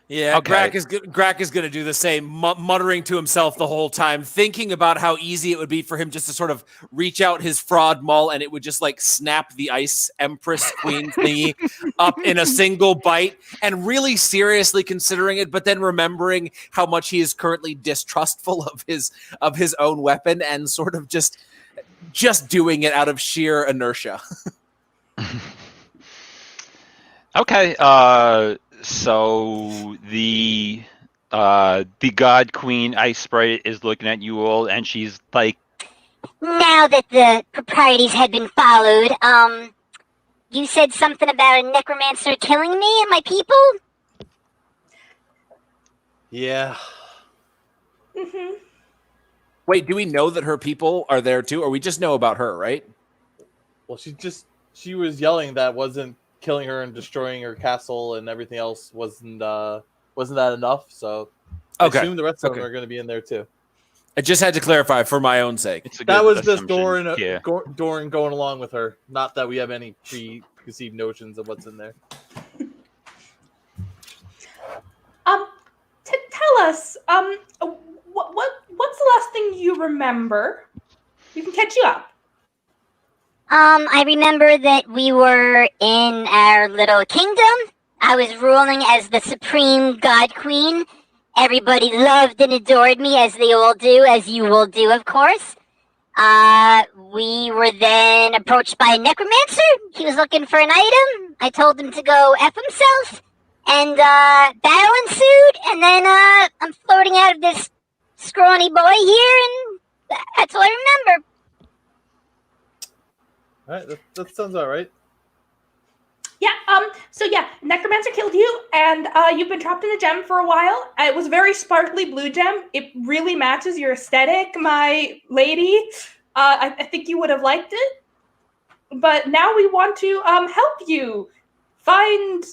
Yeah, Okay. Grak is going to do the same, muttering to himself the whole time, thinking about how easy it would be for him just to sort of reach out his fraud maul and it would just like snap the ice empress queen thingy up in a single bite, and really seriously considering it, but then remembering how much he is currently distrustful of his own weapon and sort of just doing it out of sheer inertia. Okay, so the God Queen Ice Sprite is looking at you all, and she's like, Now that the proprieties had been followed, you said something about a necromancer killing me and my people? Yeah. Mm-hmm. Wait, do we know that her people are there too, or we just know about her, right? Well, she was yelling that wasn't killing her and destroying her castle and everything else wasn't that enough? So I assume the rest of them are going to be in there too. I just had to clarify for my own sake. That was just Doran going along with her. Not that we have any preconceived notions of what's in there. Tell us, what's the last thing you remember? We can catch you up. I remember that we were in our little kingdom. I was ruling as the supreme god queen. Everybody loved and adored me, as they all do, as you will do, of course. We were then approached by a necromancer. He was looking for an item. I told him to go F himself. And battle ensued. And then I'm floating out of this scrawny boy here, and that's all I remember. All right, that sounds all right. Yeah, Necromancer killed you, and you've been trapped in a gem for a while. It was a very sparkly blue gem. It really matches your aesthetic, my lady. I think you would have liked it. But now we want to help you find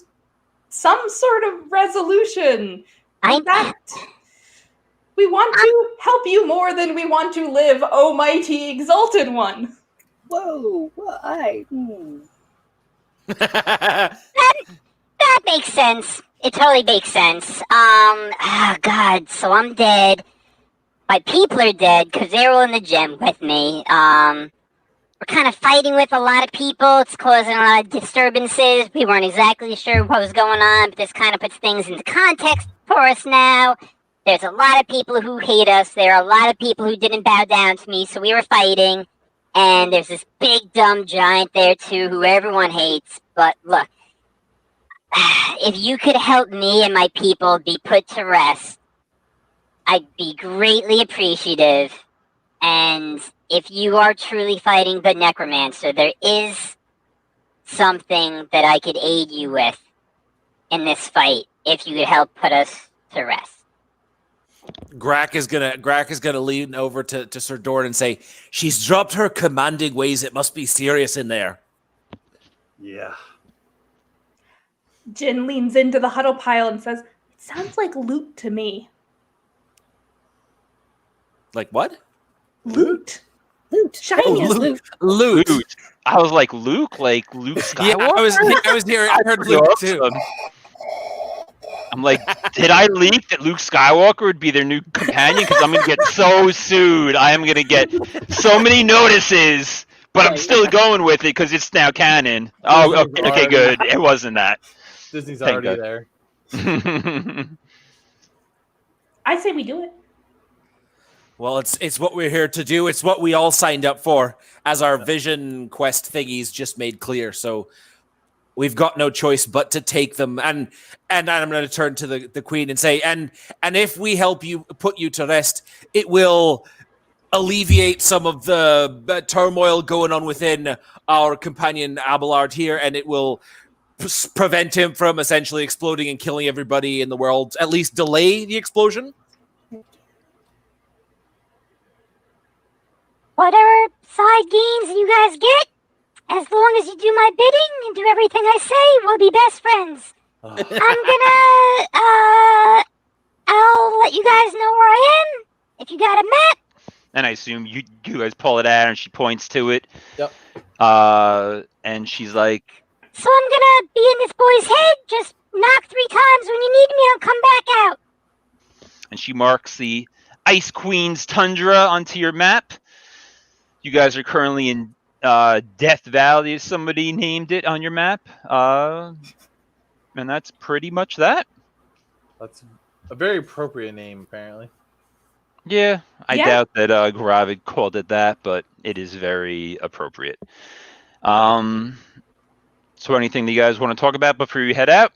some sort of resolution. In fact, we want to help you more than we want to live, oh mighty exalted one. Whoa, That makes sense. It totally makes sense. God, so I'm dead. My people are dead because they're all in the gym with me. we're kind of fighting with a lot of people. It's causing a lot of disturbances. We weren't exactly sure what was going on, but this kind of puts things into context for us now. There's a lot of people who hate us. There are a lot of people who didn't bow down to me, so we were fighting. And there's this big, dumb giant there, too, who everyone hates. But look, if you could help me and my people be put to rest, I'd be greatly appreciative. And if you are truly fighting the Necromancer, there is something that I could aid you with in this fight if you could help put us to rest. Grak is gonna lean over to Ser Doran and say, "She's dropped her commanding ways. It must be serious in there." Yeah. Jin leans into the huddle pile and says, "It sounds like loot to me." Like what? Loot. Shiny as loot. loot. Loot. I was like Luke Skywalker. Yeah, I was hearing. I heard Luke too. I'm like, did I leak that Luke Skywalker would be their new companion? Because I'm gonna get so sued. I am gonna get so many notices, but I'm still going with it because it's now canon. Oh, okay, good. It wasn't that. Disney's Thank already God. there. I say we do it. Well, it's what we're here to do. It's what we all signed up for, as our vision quest thingies just made clear. So we've got no choice but to take them. And I'm going to turn to the queen and say, and if we help you put you to rest, it will alleviate some of the turmoil going on within our companion Abelard here, and it will prevent him from essentially exploding and killing everybody in the world. At least delay the explosion. Whatever side gains you guys get, as long as you do my bidding and do everything I say, we'll be best friends. I'll let you guys know where I am. If you got a map. And I assume you guys pull it out, and she points to it. Yep. And she's like, So I'm gonna be in this boy's head. Just knock 3 times. When you need me, I'll come back out. and she marks the Ice Queen's Tundra onto your map. You guys are currently in Death Valley, as somebody named it on your map. And that's pretty much that. That's a very appropriate name, apparently. Yeah, I Yeah. doubt that Gravid called it that, but it is very appropriate. So anything that you guys want to talk about before you head out?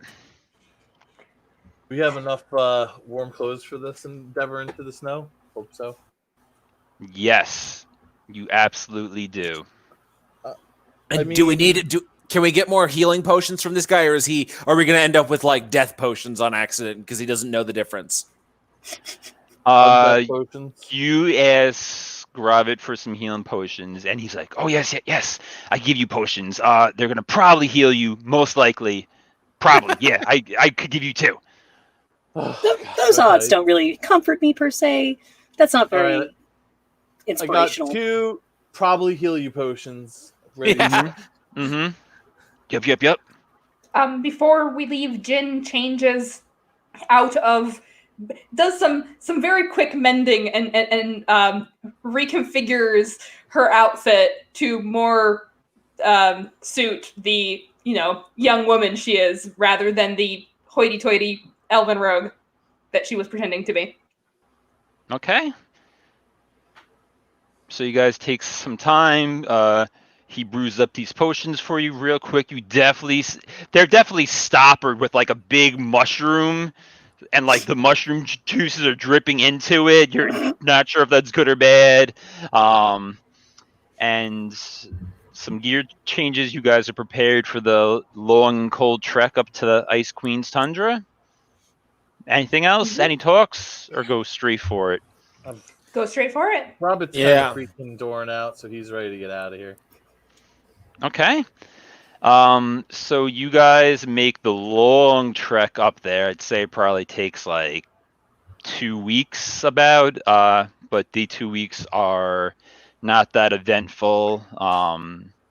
We have enough warm clothes for this endeavor into the snow? Hope so. Yes, you absolutely do. And do we need can we get more healing potions from this guy, or are we going to end up with like death potions on accident because he doesn't know the difference? Potions. You ask Gravid for some healing potions, and he's like, "Oh yes, I give you potions. They're gonna probably heal you, most likely. Probably, yeah. I could give you 2. Those odds don't really comfort me per se. That's not very Alright. inspirational. I got 2 probably heal you potions. Ready. Yeah. Mm-hmm. Yep. Before we leave, Jin changes out of, does some very quick mending and reconfigures her outfit to more suit the young woman she is, rather than the hoity-toity elven rogue that she was pretending to be. Okay. So you guys take some time. He brews up these potions for you real quick. They're definitely stoppered with like a big mushroom, and like the mushroom juices are dripping into it. You're not sure if that's good or bad. And some gear changes. You guys are prepared for the long and cold trek up to the Ice Queen's Tundra. Anything else? Any talks? Or go straight for it? Go straight for it. Robert's kind of freaking Doran out, so he's ready to get out of here. Okay. So you guys make the long trek up there. I'd say it probably takes like 2 weeks about, but the 2 weeks are not that eventful.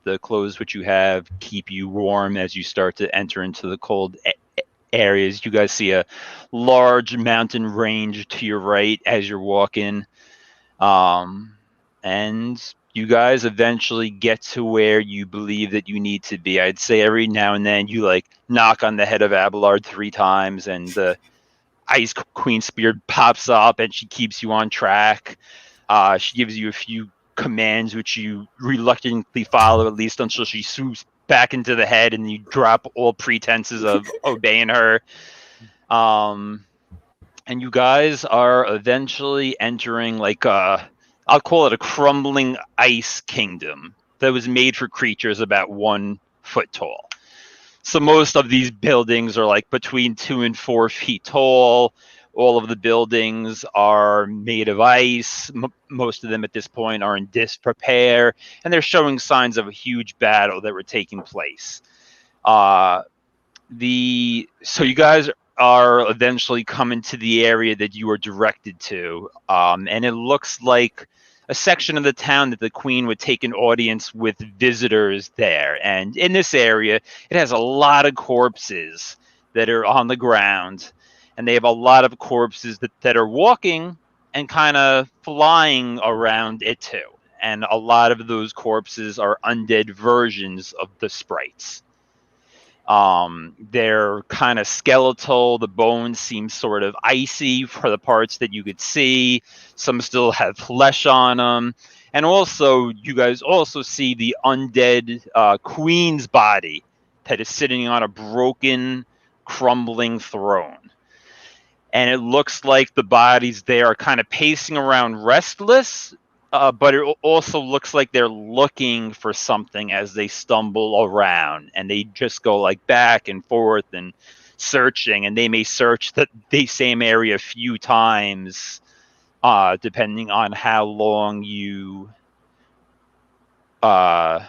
The clothes which you have keep you warm as you start to enter into the cold areas. You guys see a large mountain range to your right as you're walking. And you guys eventually get to where you believe that you need to be. I'd say every now and then you like knock on the head of Abelard 3 times and the Ice Queen Spear pops up and she keeps you on track. She gives you a few commands which you reluctantly follow, at least until she swoops back into the head and you drop all pretenses of obeying her. And you guys are eventually entering like I'll call it a crumbling ice kingdom that was made for creatures about 1 foot tall. So most of these buildings are like between 2 and 4 feet tall. All of the buildings are made of ice. Most of them at this point are in disrepair, and they're showing signs of a huge battle that were taking place. So you guys are eventually coming to the area that you are directed to, and it looks like a section of the town that the queen would take an audience with visitors there. And in this area, it has a lot of corpses that are on the ground, and they have a lot of corpses that are walking and kind of flying around it too. And a lot of those corpses are undead versions of the sprites. They're kind of skeletal. The bones seem sort of icy for the parts that you could see. Some still have flesh on them. And also, you guys also see the undead queen's body that is sitting on a broken, crumbling throne. And it looks like the bodies there are kind of pacing around restless, but it also looks like they're looking for something as they stumble around, and they just go like back and forth and searching, and they may search the same area a few times, depending on how long you are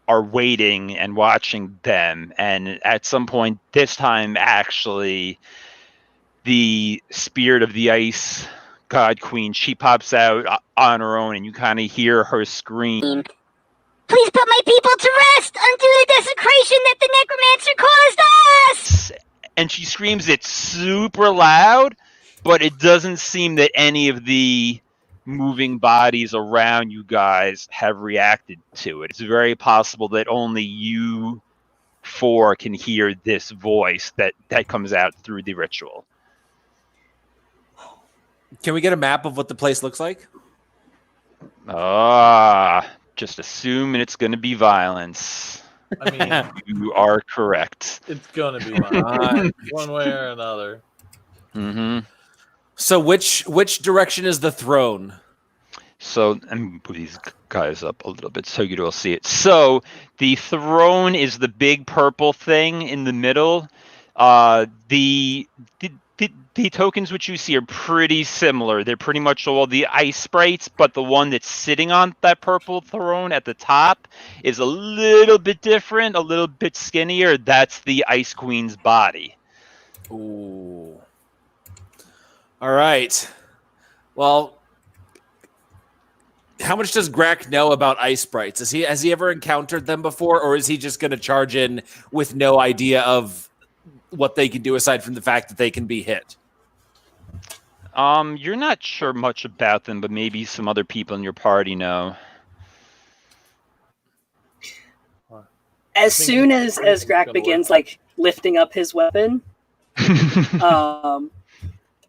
waiting and watching them. And at some point this time, actually, the spirit of the ice god queen, she pops out on her own, and you kind of hear her scream. Please put my people to rest! Undo the desecration that the Necromancer caused us! And she screams it super loud, but it doesn't seem that any of the moving bodies around you guys have reacted to it. It's very possible that only you 4 can hear this voice that comes out through the ritual. Can we get a map of what the place looks like? Just assuming it's going to be violence. I mean, You are correct. it's gonna be mine, one way or another. Mm-hmm. So which direction is the throne? So, let me put these guys up a little bit so you'd all see it. So, the throne is the big purple thing in the middle. The tokens which you see are pretty similar. They're pretty much all the ice sprites, but the one that's sitting on that purple throne at the top is a little bit different, a little bit skinnier. That's the Ice Queen's body. Ooh. All right. Well, how much does Grak know about ice sprites? Has he ever encountered them before, or is he just going to charge in with no idea of what they can do aside from the fact that they can be hit? You're not sure much about them, but maybe some other people in your party know. As soon as Grak begins like lifting up his weapon,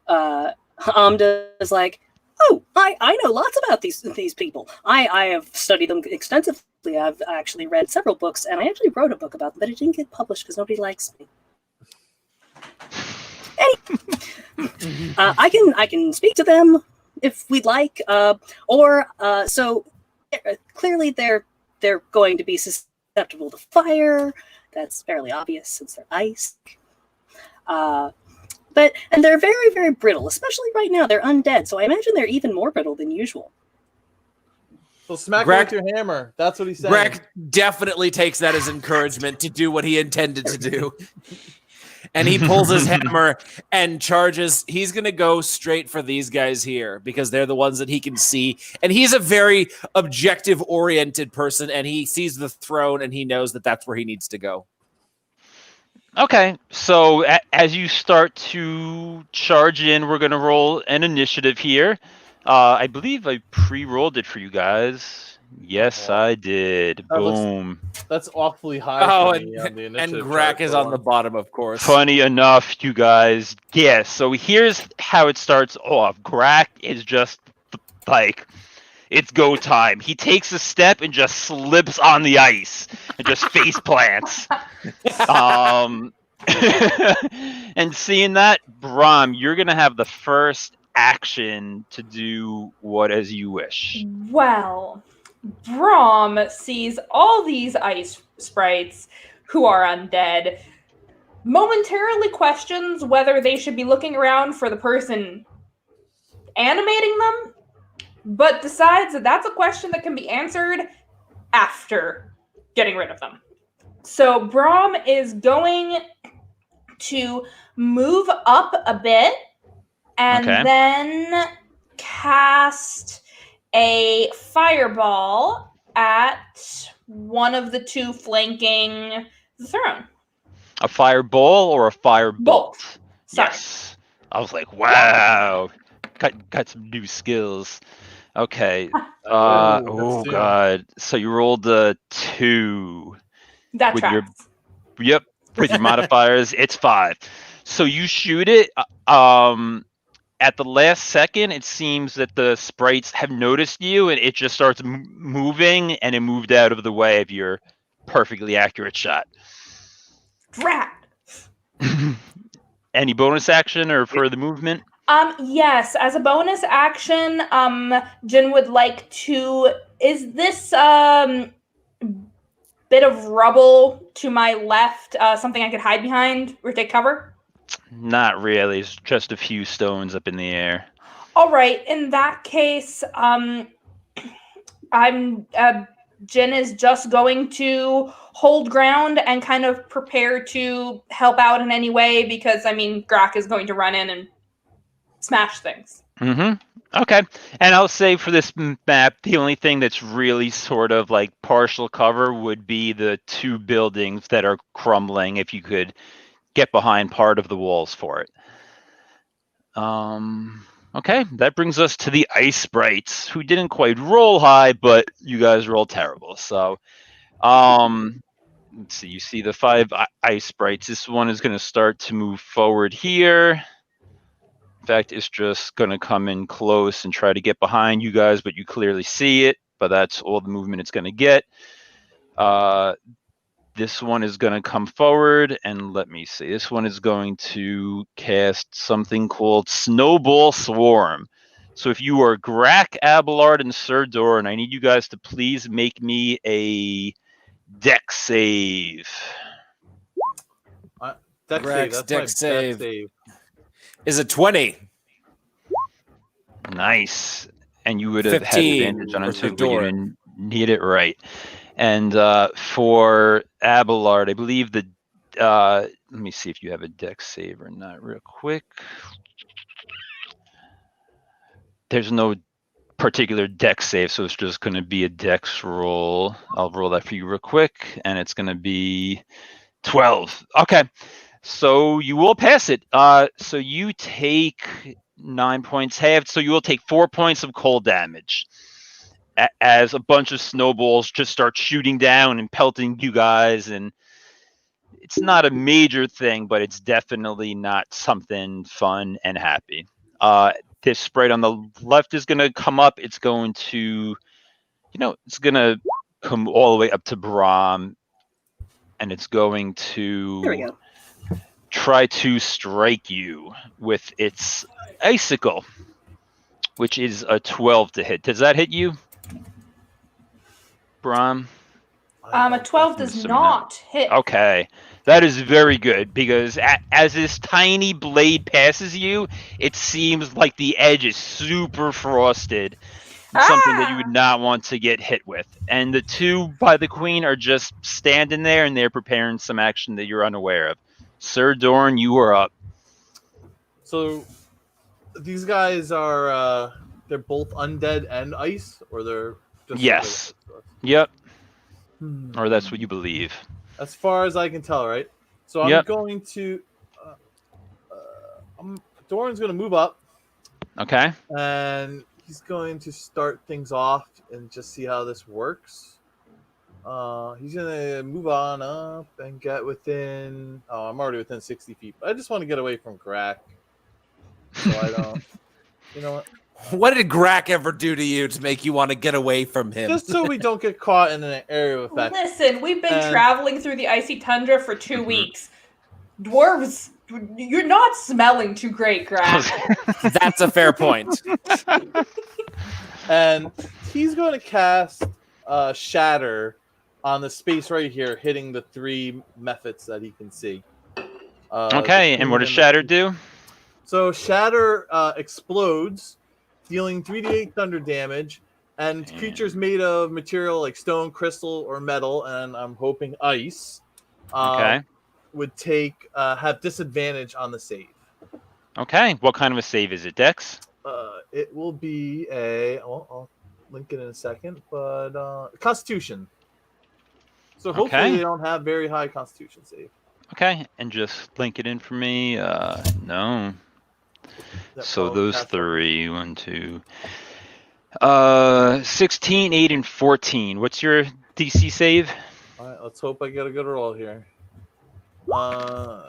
Amda is like, "Oh, I know lots about these people. I have studied them extensively. I've actually read several books, and I actually wrote a book about them, but it didn't get published because nobody likes me. I can speak to them if we'd like, so clearly they're going to be susceptible to fire. That's fairly obvious since they're ice. And they're very, very brittle, especially right now. They're undead, so I imagine they're even more brittle than usual. So smack him with your hammer. That's what he's saying. Grak definitely takes that as encouragement to do what he intended to do. And he pulls his hammer and charges. He's going to go straight for these guys here because they're the ones that he can see. And he's a very objective-oriented person, and he sees the throne, and he knows that that's where he needs to go. Okay, so as you start to charge in, we're going to roll an initiative here. I believe I pre-rolled it for you guys. Yes, Oh. I did. That looks- Boom. That's awfully high Oh, for me on the and initiative Grak chart, is for on the one. bottom, of course. Funny enough, you guys. Yeah, so here's how it starts off. Grak is just like, it's go time. He takes a step and just slips on the ice and just face plants. And seeing that, Brom, you're gonna have the first action to do what as you wish. Well, Brom sees all these ice sprites who are undead, momentarily questions whether they should be looking around for the person animating them, but decides that that's a question that can be answered after getting rid of them. So Brom is going to move up a bit and Okay. then cast a fireball at one of the two flanking the throne. A fireball or a firebolt? Bolt. Sorry. Yes. I was like, wow. Got some new skills. Okay. That's Oh two. god. So you rolled a 2. That With your- tracks. Yep. With your modifiers, it's 5. So you shoot it. At the last second, it seems that the sprites have noticed you, and it just starts moving, and it moved out of the way of your perfectly accurate shot. Drat. Any bonus action or further movement? Yes, as a bonus action, Jin would like to. Is this bit of rubble to my left something I could hide behind or take cover? Not really. It's just a few stones up in the air. All right. In that case, Jin is just going to hold ground and kind of prepare to help out in any way because Grak is going to run in and smash things. Mm-hmm. Okay. And I'll say for this map, the only thing that's really sort of like partial cover would be the 2 buildings that are crumbling if you could get behind part of the walls for it. Okay, that brings us to the ice sprites, who didn't quite roll high, but you guys rolled terrible. So, let's see. You see the 5 ice sprites. This one is going to start to move forward here. In fact, it's just going to come in close and try to get behind you guys, but you clearly see it. But that's all the movement it's going to get. This one is going to come forward, and let me see. This one is going to cast something called Snowball Swarm. So if you are Grak, Abelard, and Ser Doran, I need you guys to please make me a dex save. Dex Grak's save. That's dex my save. dex save. Is a 20. Nice. And you would have had 15 advantage on it for too, but you Doran. didn't need it right. And for Abelard, I believe the let me see if you have a dex save or not real quick. There's no particular dex save, so it's just going to be a dex roll. I'll roll that for you real quick, and it's going to be 12. Okay, so you will pass it. So you take 9 points halved, so you will take 4 points of cold damage as a bunch of snowballs just start shooting down and pelting you guys. And it's not a major thing, but it's definitely not something fun and happy. This sprite on the left is going to come up. It's going to, it's going to come all the way up to Brom, and it's going to There we go. try to strike you with its icicle, which is a 12 to hit. Does that hit you, Brom? A 12 does assuming not hit. Okay. That is very good, because as this tiny blade passes you, it seems like the edge is super frosted. Something that you would not want to get hit with. And the 2 by the queen are just standing there, and they're preparing some action that you're unaware of. Ser Doran, you are up. So these guys are they're both undead and ice, or they're just Yes. Yep. Hmm. Or that's what you believe. As far as I can tell, right? So I'm Yep. going to Doran's going to move up, Okay. and he's going to start things off and just see how this works. He's gonna move on up and get within. Oh, I'm already within 60 feet. But I just want to get away from Grak, so I don't. You know what? What did Grak ever do to you to make you want to get away from him? Just so we don't get caught in an area of effect. Listen, we've been traveling through the icy tundra for 2 weeks. Dwarves, you're not smelling too great, Grak. That's a fair point. And he's going to cast Shatter on the space right here, hitting the 3 methods that he can see. Okay, and what does Shatter do? So Shatter explodes, dealing 3d8 thunder damage, and creatures made of material like stone, crystal, or metal, and I'm hoping ice, would have disadvantage on the save. Okay, what kind of a save is it, Dex? It will be I'll link it in a second, but Constitution. So hopefully they don't have very high Constitution save. Okay, and just link it in for me. No. So those 3, 1, 2, 16, 8, and 14. What's your DC save? All right, let's hope I get a good roll here. My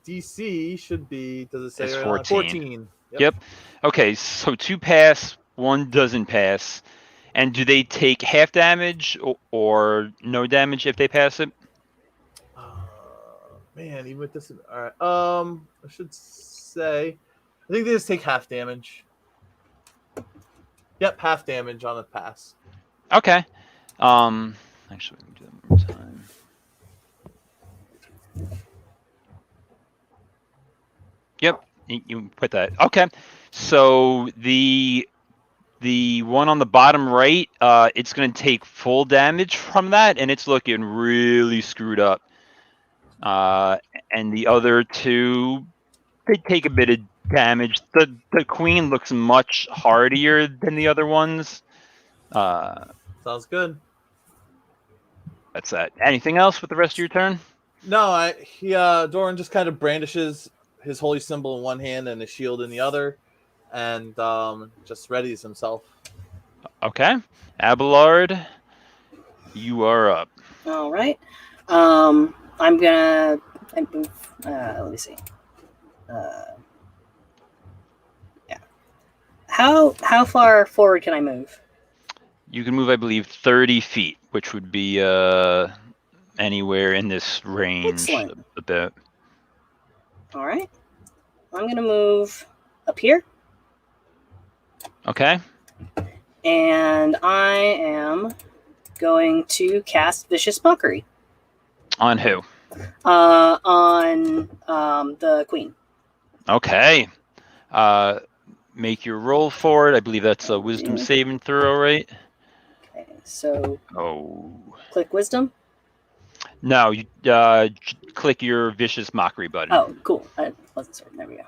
DC should be. Does it say it's 14? 14. Yep. Okay, so 2 pass, 1 doesn't pass. And do they take half damage or no damage if they pass it? Man, even with this, all right. I should say, I think they just take half damage. Yep, half damage on a pass. Okay. Actually, let me do that one more time. Yep, you put that. Okay, so the one on the bottom right, it's going to take full damage from that, and it's looking really screwed up. And the other 2, they take a bit of damage. The queen looks much hardier than the other ones. Sounds good. That's that. Anything else with the rest of your turn? No, Doran just kind of brandishes his holy symbol in one hand and his shield in the other, and just readies himself. Okay. Abelard, you are up. All right. I'm gonna move. Let me see. Yeah. How far forward can I move? You can move, I believe, 30 feet, which would be anywhere in this range. Excellent. A bit. All right. I'm gonna move up here. Okay. And I am going to cast Vicious Mockery. On who? On the queen. Okay. Make your roll for it. I believe that's a wisdom saving throw, right? Okay, so Oh. click wisdom. No, you click your Vicious Mockery button. Oh, cool. I wasn't certain. There we go.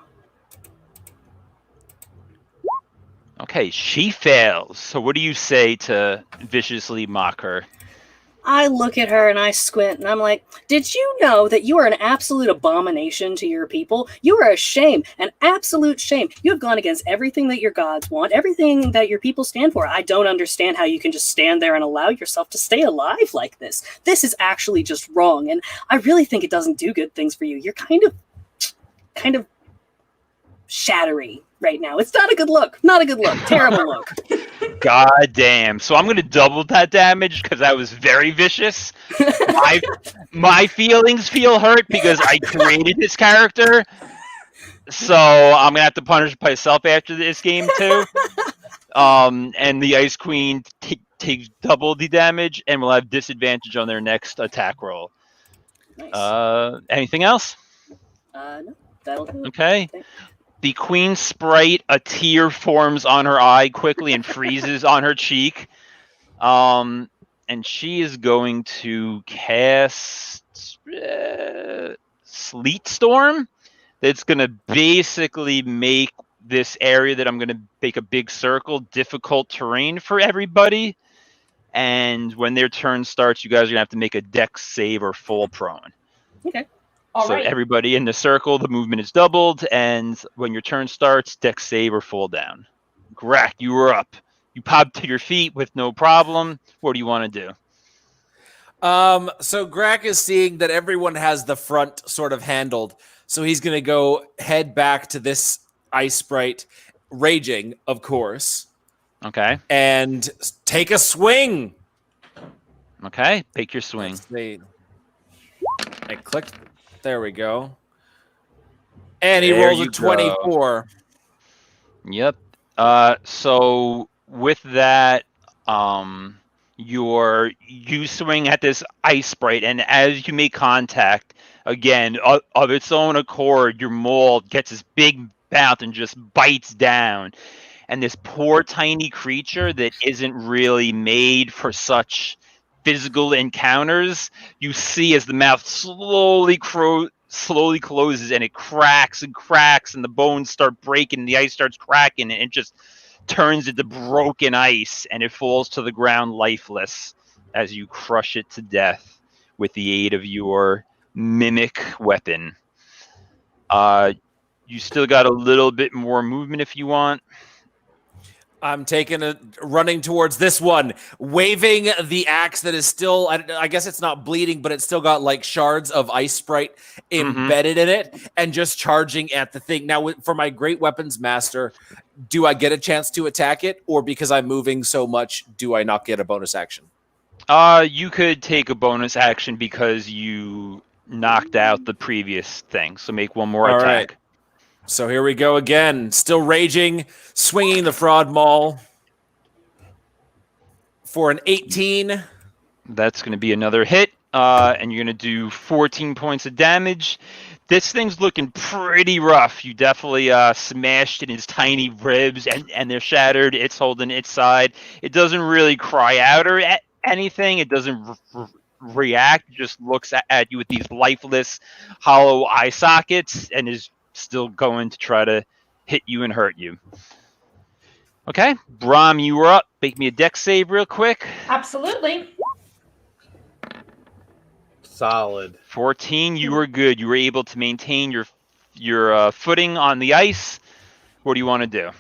Okay, she fails. So what do you say to viciously mock her? I look at her and I squint and I'm like, did you know that you are an absolute abomination to your people? You are a shame, an absolute shame. You have gone against everything that your gods want, everything that your people stand for. I don't understand how you can just stand there and allow yourself to stay alive like this. This is actually just wrong. And I really think it doesn't do good things for you. You're kind of shattery right now. It's not a good look. Not a good look. Terrible look. God damn. So I'm going to double that damage because I was very vicious. My feelings feel hurt because I created this character. So I'm going to have to punish myself after this game too. And the Ice Queen takes double the damage and will have disadvantage on their next attack roll. Nice. Anything else? No, that'll do it. Okay. The queen sprite, a tear forms on her eye quickly and freezes on her cheek. And she is going to cast Sleet Storm. That's going to basically make this area that I'm going to make a big circle difficult terrain for everybody. And when their turn starts, you guys are going to have to make a dex save or fall prone. Okay. All so right. everybody in the circle, the movement is doubled, and when your turn starts, dex save or fall down. Grak, you were up. You popped to your feet with no problem. What do you want to do? So Grak is seeing that everyone has the front sort of handled. So he's going to go head back to this ice sprite, raging, of course. Okay. And take a swing. Okay, take your swing. Let's see. I clicked. There we go. And he rolls a 24. Yep. So with that, you swing at this ice sprite, and as you make contact, again, of its own accord, your maul gets this big mouth and just bites down. And this poor tiny creature that isn't really made for such physical encounters, you see as the mouth slowly closes, and it cracks and cracks, and the bones start breaking, and the ice starts cracking, and it just turns into broken ice, and it falls to the ground lifeless as you crush it to death with the aid of your mimic weapon. You still got a little bit more movement if you want. I'm running towards this one, waving the axe that is still, I guess it's not bleeding, but it's still got like shards of ice sprite embedded in it, and just charging at the thing. Now, for my great weapons master, do I get a chance to attack it, or because I'm moving so much, do I not get a bonus action? You could take a bonus action because you knocked out the previous thing, so make one more attack. Right. So here we go again. Still raging, swinging the fraud maul for an 18. That's going to be another hit, and you're going to do 14 points of damage. This thing's looking pretty rough. You definitely smashed it in its tiny ribs, and they're shattered. It's holding its side. It doesn't really cry out or anything. It doesn't react. It just looks at you with these lifeless, hollow eye sockets, and is still going to try to hit you and hurt you. Okay, Brom, you were up. Make me a dex save real quick. Absolutely. Solid. 14, you were good. You were able to maintain your footing on the ice. What do you want to do?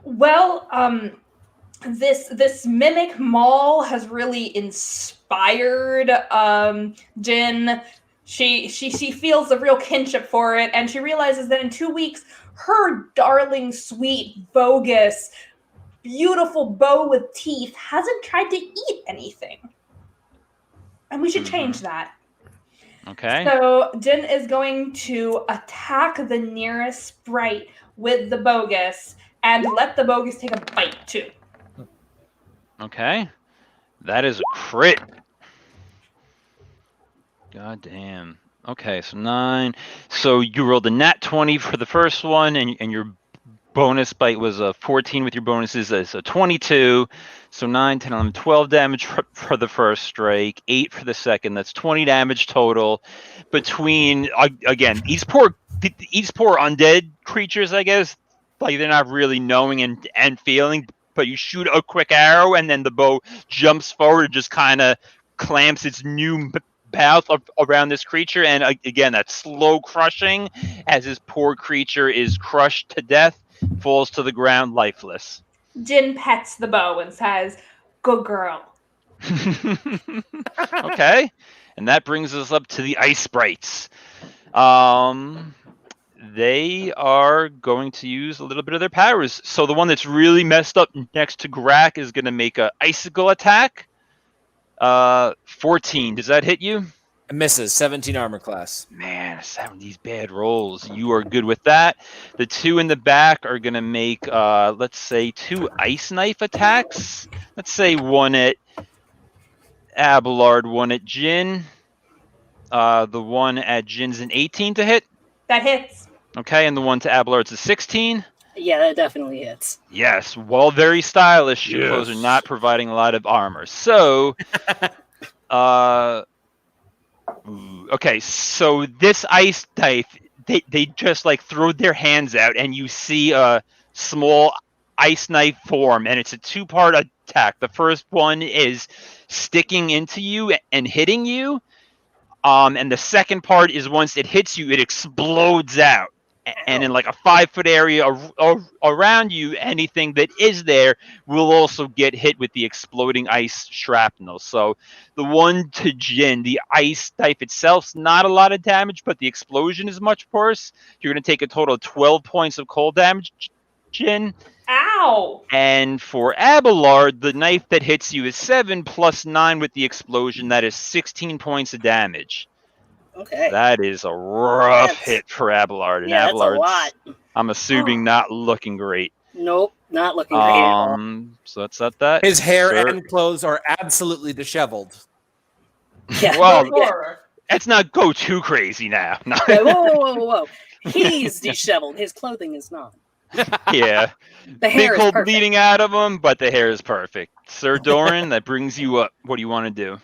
Well, this mimic maul has really inspired Jin. She feels a real kinship for it, and she realizes that in 2 weeks, her darling, sweet, bogus, beautiful bow with teeth hasn't tried to eat anything. And we should change that. Okay. So Jin is going to attack the nearest sprite with the bogus and let the bogus take a bite too. Okay. That is a crit. God damn. Okay, so 9. So you rolled a nat 20 for the first one, and your bonus bite was a 14 with your bonuses. It's a 22. So 9, 10, 11, 12 damage for the first strike, 8 for the second. That's 20 damage total. Between, again, these poor undead creatures, I guess, like they're not really knowing and feeling, but you shoot a quick arrow, and then the bow jumps forward and just kind of clamps its new mouth around this creature, and again, that slow crushing as this poor creature is crushed to death, falls to the ground lifeless. Jin pets the bow and says, "Good girl." Okay, and that brings us up to the ice sprites. They are going to use a little bit of their powers. So the one that's really messed up next to Grak is going to make an icicle attack. 14. Does that hit you? It misses. 17 armor class. Man, 70's bad rolls. You are good with that. The two in the back are going to make, let's say, 2 ice knife attacks. Let's say 1 at Abelard, 1 at Jin. The one at Jin's an 18 to hit. That hits. Okay, and the one to Abelard's a 16. Yeah, that definitely hits. Yes, well, very stylish. Your clothes are not providing a lot of armor. So, okay, so this ice knife, they just like throw their hands out, and you see a small ice knife form, and it's a 2-part attack. The first one is sticking into you and hitting you, and the second part is once it hits you, it explodes out. and in like a 5-foot area around you, anything that is there will also get hit with the exploding ice shrapnel. So the one to Jin, the ice type itself's not a lot of damage, but the explosion is much worse. You're going to take a total of 12 points of cold damage, Jin. Ow! And for Abelard, the knife that hits you is 7 plus 9 with the explosion. That is 16 points of damage. Okay. That is a rough hit for Abelard. And Yeah, that's a Abelard's, lot. I'm assuming, not looking great. Nope, not looking great at all. So that's that. His hair Sir- and clothes are absolutely disheveled. Yeah. Well, Horror. let's not go too crazy now. No. Okay, whoa. He's disheveled. His clothing is not. Yeah. The hair Big is hole perfect. bleeding out of him, but the hair is perfect. Sir Doran, that brings you up. What do you want to do?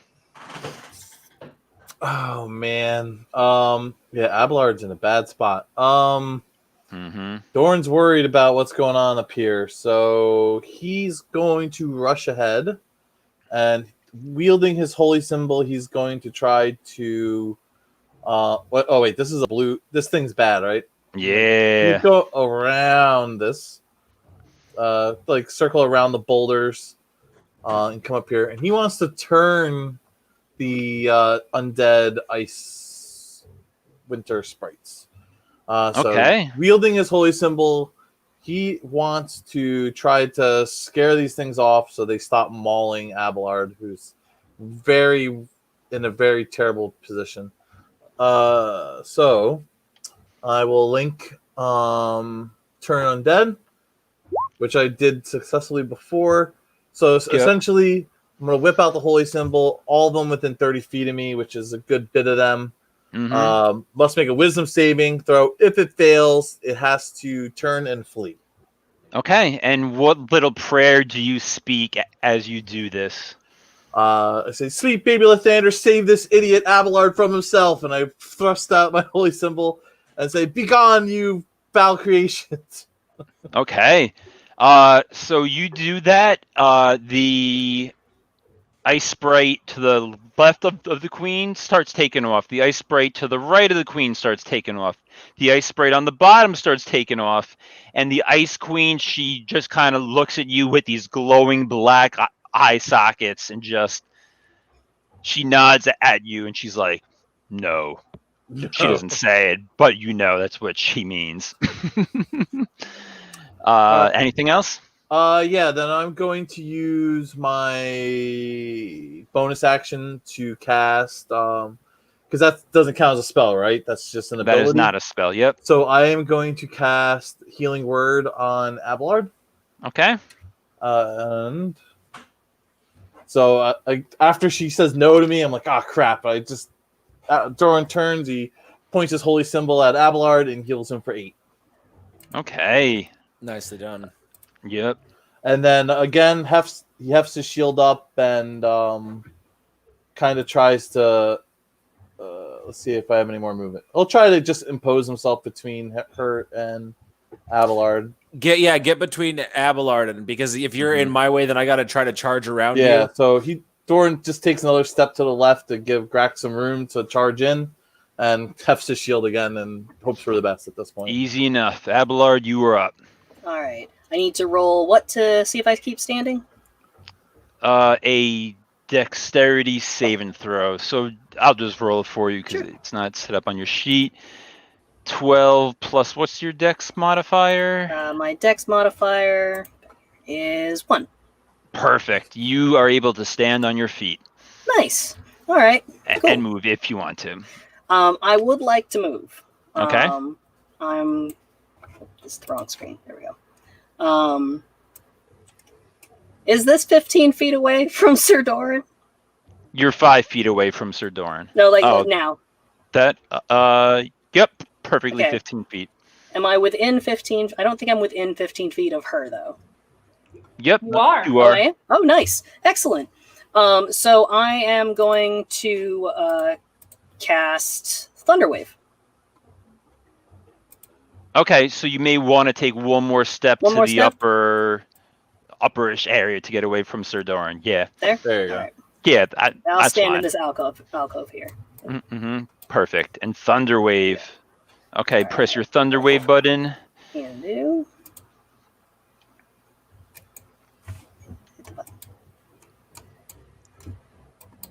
Oh man. Yeah, Abelard's in a bad spot. Doran's worried about what's going on up here, so he's going to rush ahead and wielding his holy symbol, he's going to try to wait, this is a blue. This thing's bad, right? Yeah. You go around this, like circle around the boulders, and come up here. And he wants to turn the undead ice winter sprites. Okay. So wielding his holy symbol, he wants to try to scare these things off so they stop mauling Abelard, who's in a very terrible position. So I will link turn undead, which I did successfully before. So essentially, I'm going to whip out the holy symbol, all of them within 30 feet of me, which is a good bit of them. Must make a wisdom saving throw. If it fails, it has to turn and flee. Okay, and what little prayer do you speak as you do this? I say, "Sweet baby Lathander, save this idiot Abelard from himself." And I thrust out my holy symbol and say, "Begone, you foul creations." Okay. So you do that. The ice sprite to the left of the queen starts taking off. The ice sprite to the right of the queen starts taking off. The ice sprite on the bottom starts taking off. And the ice queen, she just kind of looks at you with these glowing black eye sockets and she nods at you and she's like, no. She doesn't say it, but that's what she means. Anything else? Yeah, then I'm going to use my bonus action to cast, because that doesn't count as a spell, right? That's just an ability. That is not a spell, yep. So I am going to cast Healing Word on Abelard. Okay. And so after she says no to me, I'm like, oh, crap. I just, Doran turns, he points his holy symbol at Abelard and heals him for 8. Okay. Nicely done. Yep. And then again, he hefts his shield up and kind of tries to. Let's see if I have any more movement. I'll try to just impose himself between her and Abelard. Get between Abelard and because if you're in my way, then I got to try to charge around you. Yeah. So Doran just takes another step to the left to give Grak some room to charge in, and hefts his shield again and hopes for the best at this point. Easy enough. Abelard, you are up. All right. I need to roll what to see if I keep standing? A dexterity saving throw. So I'll just roll it for you because it's not set up on your sheet. 12 plus what's your dex modifier? My dex modifier is 1. Perfect. You are able to stand on your feet. Nice. All right. Cool. And move if you want to. I would like to move. Okay. This is the wrong screen. There we go. Is this 15 feet away from Ser Doran? You're 5 feet away from Ser Doran. No, now. That, yep, perfectly Okay. 15 feet. Am I within 15? I don't think I'm within 15 feet of her, though. Yep, You are. you are. Oh, I am? Oh, nice. Excellent. So I am going to cast Thunderwave. Okay, so you may want to take one more step One to more the step? upperish area to get away from Ser Doran. Yeah. There? There you go. All right. Yeah, I'll that's stand fine. in this alcove here. Mm-hmm. Perfect. And Thunderwave. Okay, press your Thunder Wave button. Can do.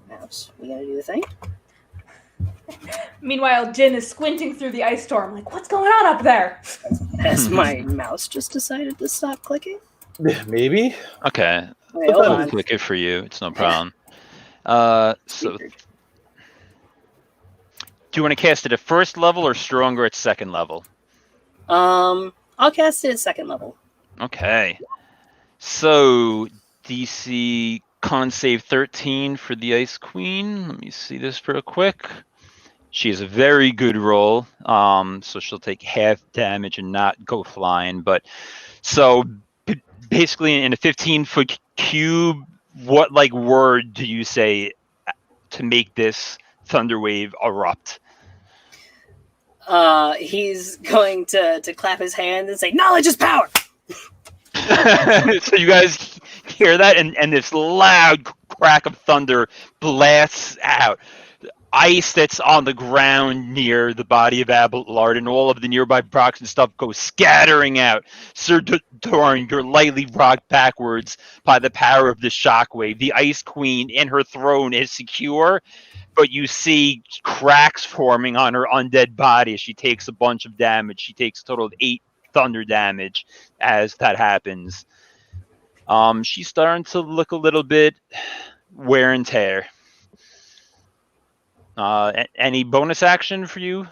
Mouse, we gotta do the thing. Meanwhile, Jin is squinting through the ice storm, like, what's going on up there? Has my mouse just decided to stop clicking? Maybe. Okay, Wait, hold I'll on. click it for you. It's no problem. So, do you want to cast it at first level or stronger at second level? I'll cast it at second level. Okay. So, DC con save 13 for the Ice Queen. Let me see this real quick. She has a very good roll. So she'll take half damage and not go flying. But so basically in a 15-foot cube, what like word do you say to make this thunder wave erupt? He's going to clap his hand and say, "Knowledge is power!" So you guys hear that, and this loud crack of thunder blasts out. Ice that's on the ground near the body of Abelard and all of the nearby rocks and stuff goes scattering out. Ser Doran, you're lightly rocked backwards by the power of the shockwave. The Ice Queen in her throne is secure, but you see cracks forming on her undead body as she takes a bunch of damage. She takes a total of 8 thunder damage as that happens. She's starting to look a little bit wear and tear. Any bonus action for you?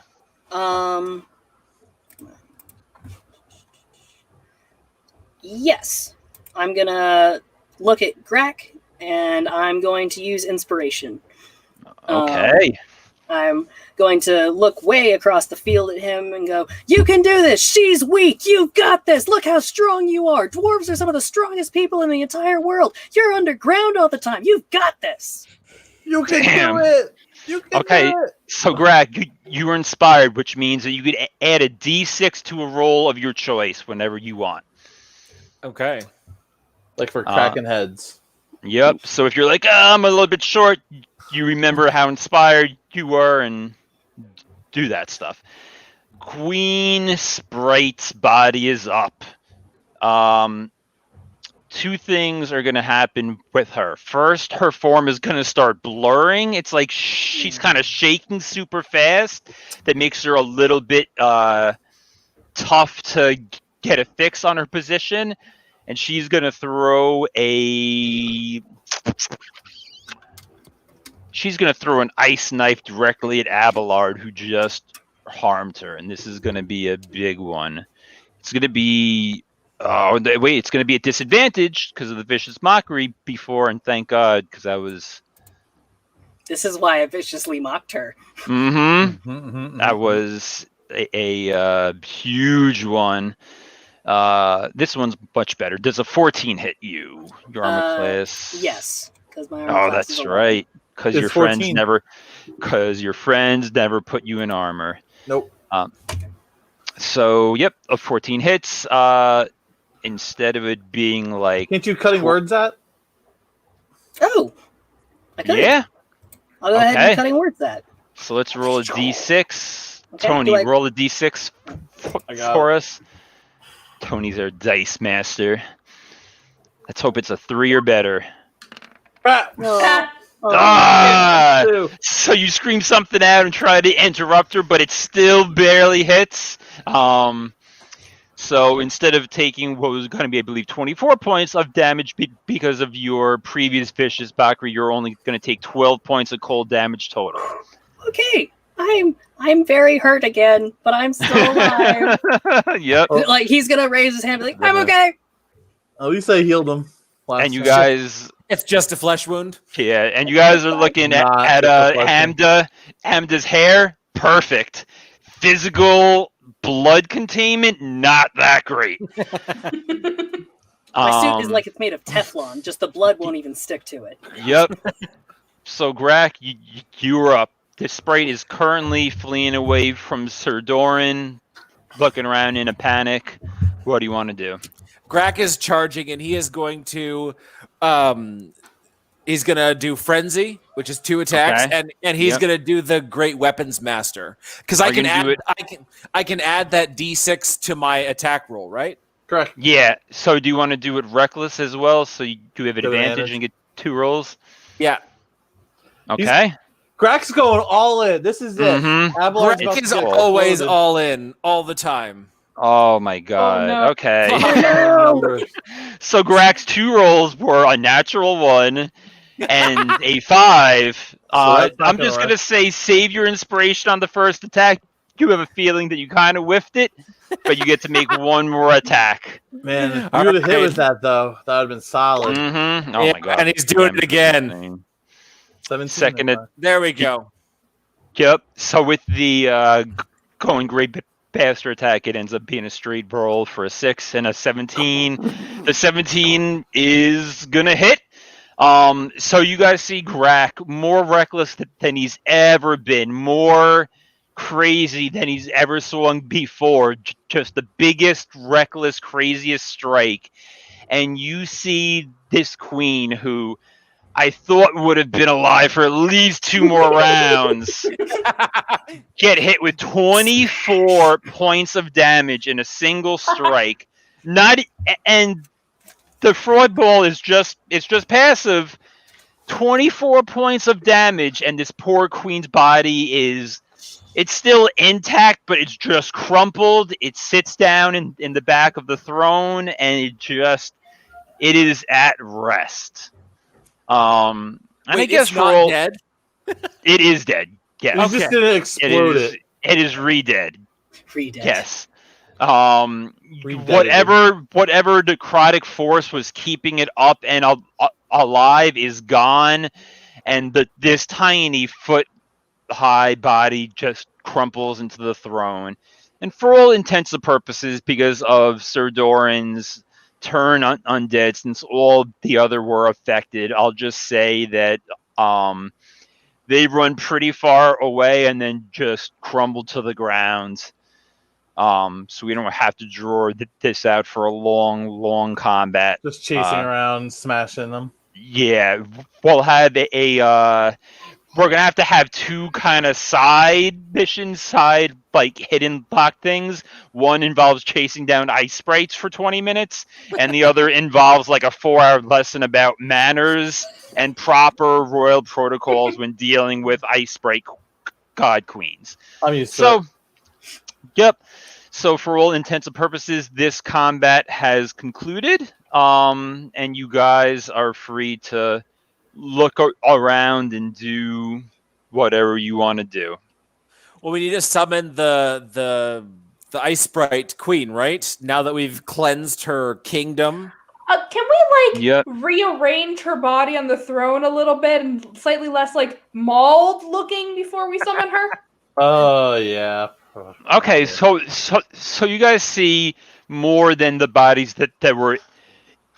Yes. I'm gonna look at Grak, and I'm going to use inspiration. Okay. I'm going to look way across the field at him and go, "You can do this! She's weak! You've got this! Look how strong you are! Dwarves are some of the strongest people in the entire world! You're underground all the time! You've got this!" You can Damn. do it. You can Okay, do it. so Grak, you were inspired, which means that you could add a D6 to a roll of your choice whenever you want. Okay. Like for cracking heads. Yep. So if you're like, I'm a little bit short, you remember how inspired you were and do that stuff. Queen Sprite's body is up. 2 things are going to happen with her. First, her form is going to start blurring. It's like she's kind of shaking super fast. That makes her a little bit tough to get a fix on her position. And she's going to throw an ice knife directly at Abelard, who just harmed her. And this is going to be a big one. It's going to be... Oh, wait, it's going to be a disadvantage because of the vicious mockery before, and thank God, because that was... This is why I viciously mocked her. That was a huge one. This one's much better. Does a 14 hit you? Your armor class? Yes, because my armor class that's is right. Because It's your 14. friends never put you in armor. Nope. So, yep, a 14 hits. Instead of it being like... Can't you cutting words at? Oh, I could. Yeah. I'll go ahead and cutting words that. So let's roll a d6. Okay, Tony, roll a d6 I got for us. Tony's our dice master. Let's hope it's a 3 or better. No. So you scream something out and try to interrupt her, but it still barely hits. So instead of taking what was going to be, I believe, 24 points of damage because of your previous vicious mockery, you're only going to take 12 points of cold damage total. Okay, I'm very hurt again, but I'm still alive. Yep. Like he's gonna raise his hand, and be like, "I'm okay." At least I healed him. And you guys... It's just a flesh wound. Yeah, and you guys are looking at Hamda's hair. Perfect. Physical blood containment, not that great. My suit is like it's made of Teflon. Just the blood won't even stick to it. Yep. So, Grak, you were up. This sprite is currently fleeing away from Ser Doran, looking around in a panic. What do you want to do? Grak is charging, and he is going to He's gonna do frenzy, which is 2 attacks, and he's gonna do the great weapons master because I can add that D6 to my attack roll, right? Correct. Yeah. So do you want to do it reckless as well? So you do have advantage and get 2 rolls. Yeah. Okay. Grak's going all in. This is it. Abelard's Grak is always all in, all the time. Oh my god. no. Okay. Oh, no. So Grak's 2 rolls were a natural 1 and a 5. I'm just gonna say save your inspiration on the first attack. You have a feeling that you kind of whiffed it, but you get to make 1 more attack. Man, if you would have hit with that though, that would have been solid. Oh my god. And he's doing it again. 17. Second. There we go. Yep. So with the going great bastard attack, it ends up being a straight roll for a 6 and a 17. The 17 is gonna hit. So you guys see Grak more reckless than he's ever been, more crazy than he's ever swung before. Just the biggest, reckless, craziest strike. And you see this queen who I thought would have been alive for at least 2 more rounds get hit with 24 points of damage in a single strike. And the fraud ball is just passive. 24 points of damage, and this poor queen's body it's still intact, but it's just crumpled. It sits down in the back of the throne, and it is at rest. And Wait, I guess it's not dead. It is dead. Yes. He's just gonna explode it. It is re-dead. Re-dead. Yes. Whatever necrotic force was keeping it up and alive is gone, and this tiny foot-high body just crumples into the throne. And for all intents and purposes, because of Ser Doran's turn undead, since all the other were affected, I'll just say that they run pretty far away and then just crumble to the ground. So we don't have to draw this out for a long combat. Just chasing around, smashing them. Yeah, we'll have we're gonna have to have 2 kind of side missions, like hidden block things. One involves chasing down ice sprites for 20 minutes, and the other involves like a 4-hour lesson about manners and proper royal protocols when dealing with ice sprite god queens. I'm used to it. Yep. So for all intents and purposes, this combat has concluded, and you guys are free to look around and do whatever you want to do. Well, we need to summon the ice sprite queen, right? Now that we've cleansed her kingdom. Can we rearrange her body on the throne a little bit and slightly less like mauled looking before we summon her? Oh yeah. Okay, so you guys see more than the bodies that were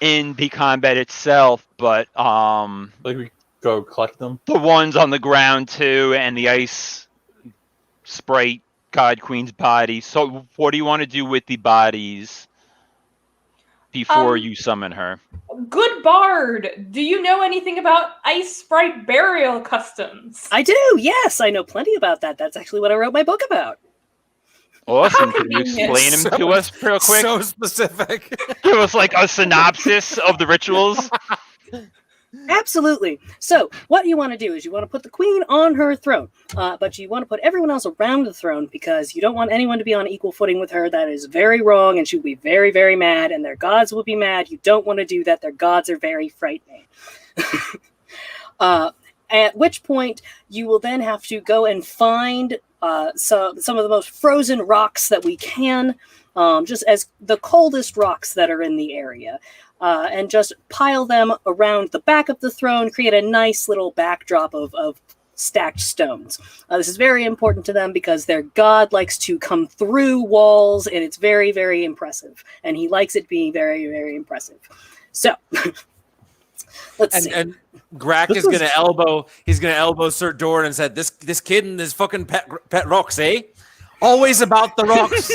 in the combat itself, but like we go collect them. The ones on the ground too, and the ice sprite god queen's body. So what do you want to do with the bodies before you summon her? Good bard, do you know anything about ice sprite burial customs? I do, yes, I know plenty about that. That's actually what I wrote my book about. Awesome. Can you explain them to us real quick? So specific. Give us like a synopsis of the rituals. Absolutely. So what you want to do is you want to put the queen on her throne, but you want to put everyone else around the throne because you don't want anyone to be on equal footing with her. That is very wrong, and she will be very, very mad, and their gods will be mad. You don't want to do that. Their gods are very frightening. At which point you will then have to go and find some of the most frozen rocks that we can, just as the coldest rocks that are in the area. And just pile them around the back of the throne, create a nice little backdrop of stacked stones. This is very important to them because their god likes to come through walls, and it's very, very impressive. And he likes it being very, very impressive. So, let's see. And Grak is going to elbow. He's going to elbow Ser Doran and said, "This kid and his fucking pet rocks, eh? Always about the rocks."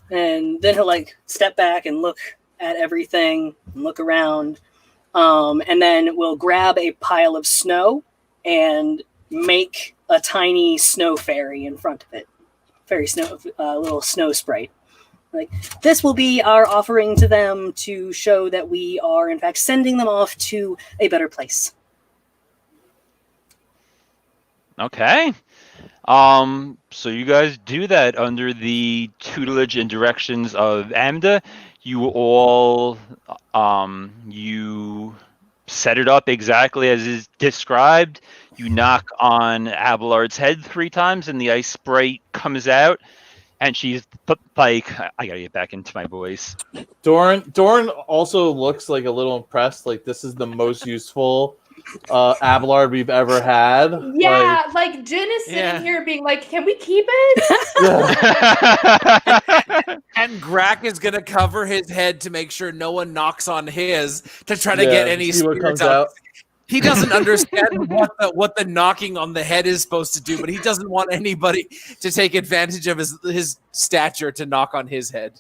And then he'll like step back and look at everything, and look around, and then we'll grab a pile of snow and make a tiny snow fairy in front of it. Little snow sprite. Like, this will be our offering to them to show that we are, in fact, sending them off to a better place. Okay. So you guys do that under the tutelage and directions of Amda. You all, you set it up exactly as is described. You knock on Abelard's head 3 times, and the ice sprite comes out. And she's like, I gotta get back into my voice. Doran also looks like a little impressed. Like, this is the most useful Abelard we've ever had. Yeah, like Jin is sitting here being like, "Can we keep it?" And Grak is gonna cover his head to make sure no one knocks on his to try to get any spirits out. He doesn't understand what the knocking on the head is supposed to do, but he doesn't want anybody to take advantage of his stature to knock on his head.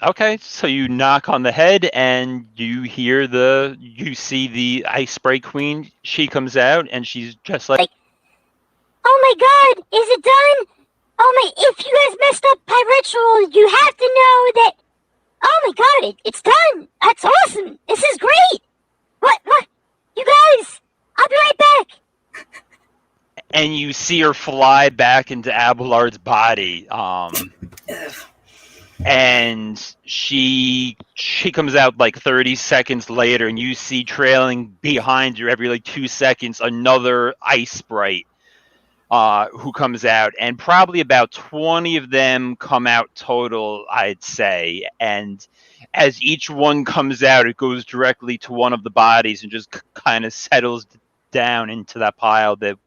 Okay, so you knock on the head, and you see the Ice Sprite Queen. She comes out, and she's just like, "Oh my God, is it done? Oh my! If you guys messed up my ritual, you have to know that. Oh my God, it's done. That's awesome. This is great. What? You guys, I'll be right back." And you see her fly back into Abelard's body. And she comes out like 30 seconds later, and you see trailing behind her every 2 seconds another ice sprite who comes out, and probably about 20 of them come out total, I'd say. And as each one comes out, it goes directly to one of the bodies and just kind of settles down into that pile that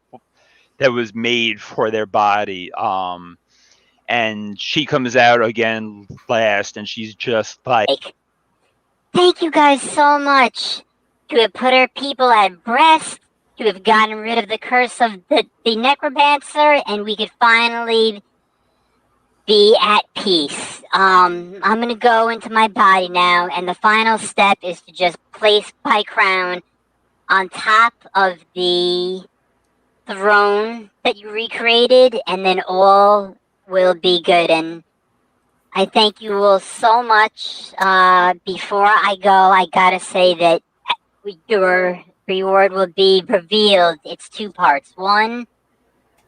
was made for their body. And she comes out again last, and she's just like, "Thank you guys so much. You have put our people at rest. You have gotten rid of the curse of the Necromancer, and we could finally be at peace. I'm going to go into my body now, and the final step is to just place my crown on top of the throne that you recreated, and then all will be good. And I thank you all so much. Before I go, I gotta say that your reward will be revealed. It's 2 parts. One,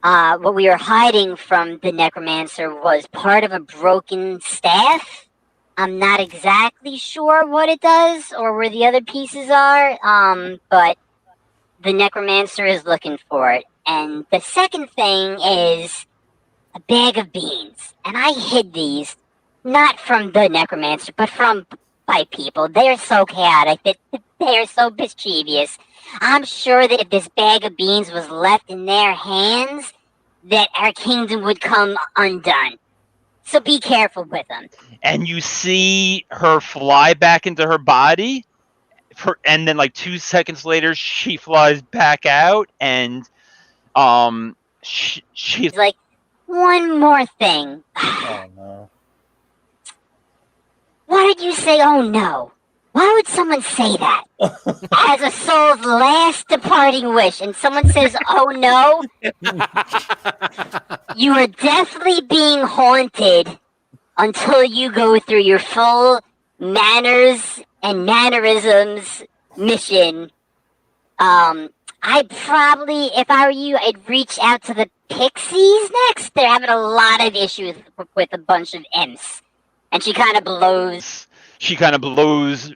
what we were hiding from the Necromancer was part of a broken staff. I'm not exactly sure what it does or where the other pieces are, but the Necromancer is looking for it. And the second thing is a bag of beans. And I hid these, not from the Necromancer, but from my people. They're so chaotic, they're so mischievous. I'm sure that if this bag of beans was left in their hands, that our kingdom would come undone. So be careful with them. And you see her fly back into her body, and then 2 seconds later, she flies back out, and she's like, "One more thing." Oh no. Why did you say, "Oh no"? Why would someone say that? As a soul's last departing wish, and someone says, "Oh no," you are definitely being haunted until you go through your full manners and mannerisms mission. I'd probably, if I were you, I'd reach out to the Pixies next. They're having a lot of issues with a bunch of imps. And she kind of blows. She kind of blows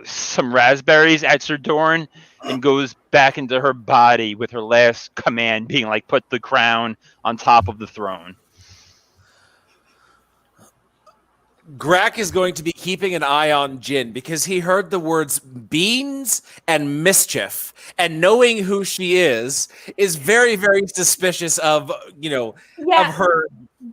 some raspberries at Ser Doran and goes back into her body with her last command being put the crown on top of the throne. Grak is going to be keeping an eye on Jin because he heard the words beans and mischief, and knowing who she is very, very suspicious of, of her.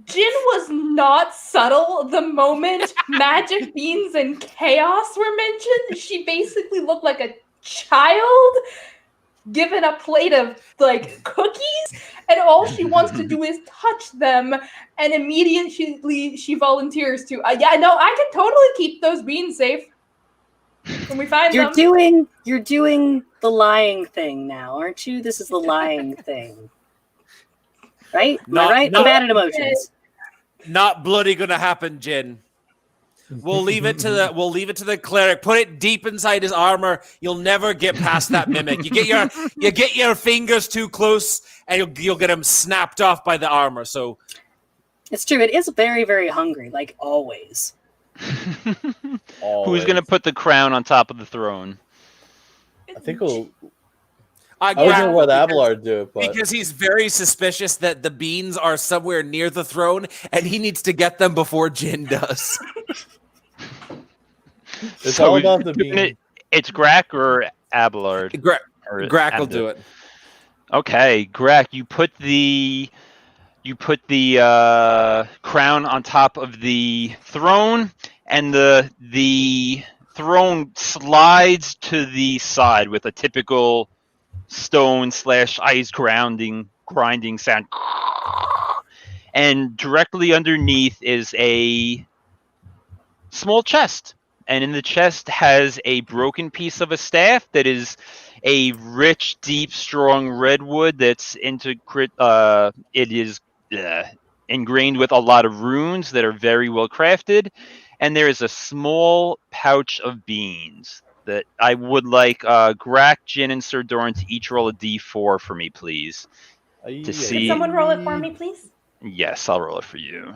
Jin was not subtle the moment magic beans and chaos were mentioned. She basically looked like a child given a plate of cookies, and all she wants to do is touch them, and immediately she volunteers to. Yeah, no, I can totally keep those beans safe when we find them. You're doing the lying thing now, aren't you? This is the lying thing, right? Am I right? I'm bad at emotions. Not bloody gonna happen, Jin. We'll leave it to the cleric. Put it deep inside his armor. You'll never get past that mimic. You get your fingers too close, and you'll get him snapped off by the armor. So it's true. It is very, very hungry, like always. Who's gonna put the crown on top of the throne? I think we'll. I don't know what Abelard do, but because he's very suspicious that the beans are somewhere near the throne, and he needs to get them before Jin does. It's all about the beans. It's Grak or Abelard. Grak will do it. Okay, Grak, you put the crown on top of the throne, and the throne slides to the side with a typical stone/ice grinding sound, and directly underneath is a small chest, and in the chest has a broken piece of a staff that is a rich, deep, strong redwood that's it is ingrained with a lot of runes that are very well crafted, and there is a small pouch of beans that I would like Grak, Jin, and Ser Doran to each roll a d4 for me, please. To see. Can someone roll it for me, please? Yes, I'll roll it for you.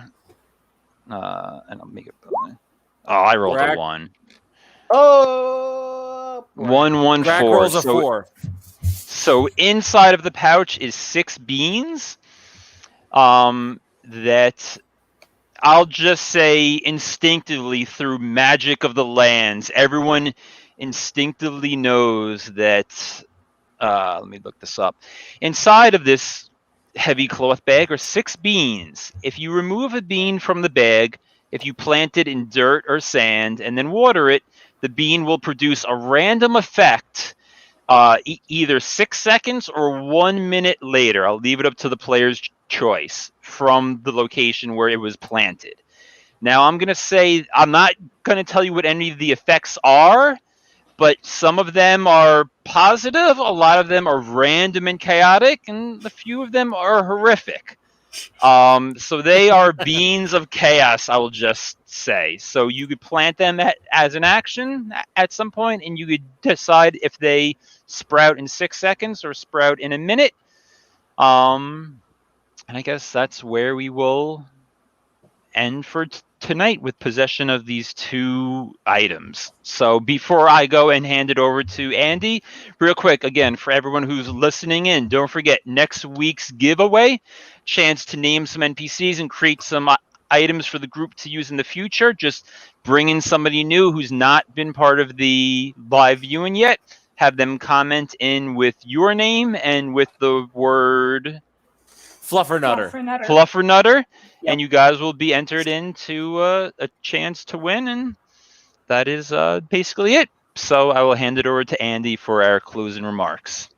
And I'll make it. Oh, I rolled a 1. Oh! 1, 1, Grak 4. rolls a 4. So inside of the pouch is 6 beans. That I'll just say instinctively through magic of the lands, everyone instinctively knows that. Let me look this up. Inside of this heavy cloth bag are 6 beans. If you remove a bean from the bag, if you plant it in dirt or sand and then water it, the bean will produce a random effect either 6 seconds or 1 minute later. I'll leave it up to the player's choice from the location where it was planted. Now, I'm going to say, I'm not going to tell you what any of the effects are, but some of them are positive, a lot of them are random and chaotic, and a few of them are horrific. So they are beans of chaos, I will just say. So you could plant them as an action at some point, and you could decide if they sprout in 6 seconds or sprout in a minute. And I guess that's where we will end for tonight with possession of these 2 items. So before I go and hand it over to Andy, real quick, again, for everyone who's listening in, don't forget next week's giveaway, chance to name some NPCs and create some items for the group to use in the future. Just bring in somebody new who's not been part of the live viewing yet. Have them comment in with your name and with the word Fluffernutter. Fluffernutter. Yep. And you guys will be entered into a chance to win, and that is basically it. So I will hand it over to Andy for our closing remarks.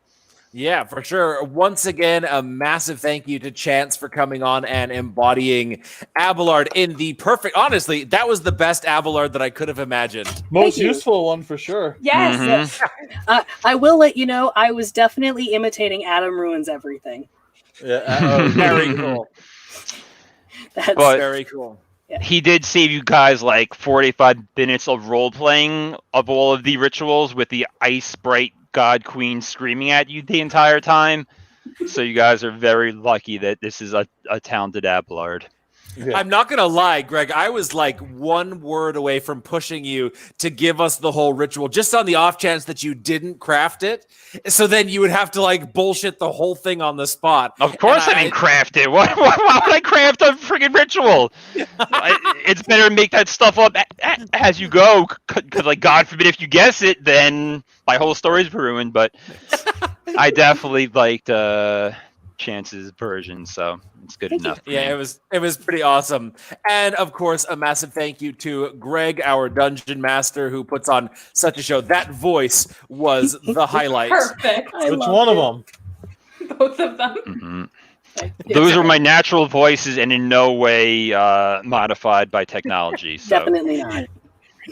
Yeah, for sure. Once again, a massive thank you to Chance for coming on and embodying Abelard in the perfect... Honestly, that was the best Abelard that I could have imagined. Most useful one for sure. Yes. Mm-hmm. I will let you know, I was definitely imitating Adam Ruins Everything. Yeah, Very cool. That's very cool. Yeah. He did save you guys like 45 minutes of role-playing of all of the rituals with the Ice Sprite God Queen screaming at you the entire time. So you guys are very lucky that this is a talented Abelard. Yeah. I'm not going to lie, Greg. I was like 1 word away from pushing you to give us the whole ritual, just on the off chance that you didn't craft it. So then you would have to like bullshit the whole thing on the spot. Of course I didn't craft it. Why would I craft a freaking ritual? It's better to make that stuff up as you go. Because, like, God forbid if you guess it, then my whole story's ruined. But I definitely liked Chance's version, so it's good enough. Yeah, it was pretty awesome. And of course, a massive thank you to Greg, our dungeon master, who puts on such a show. That voice was the highlight. Perfect. Which one of them? Both of them. Mm-hmm. Those are my natural voices and in no way modified by technology. So. Definitely not.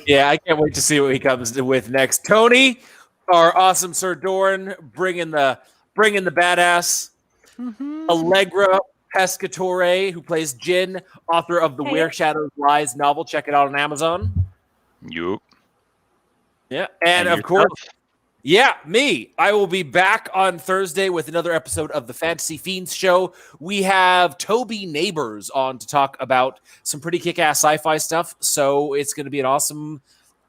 Yeah, I can't wait to see what he comes with next. Tony, our awesome Ser Doran, bringing the badass. Allegra Pescatore, who plays Jin, author of the Where Shadows Lies novel. Check it out on Amazon. Yup. Yeah, and of course, yeah, me. I will be back on Thursday with another episode of the Fantasy Fiends show. We have Toby Neighbors on to talk about some pretty kick-ass sci-fi stuff. So it's going to be an awesome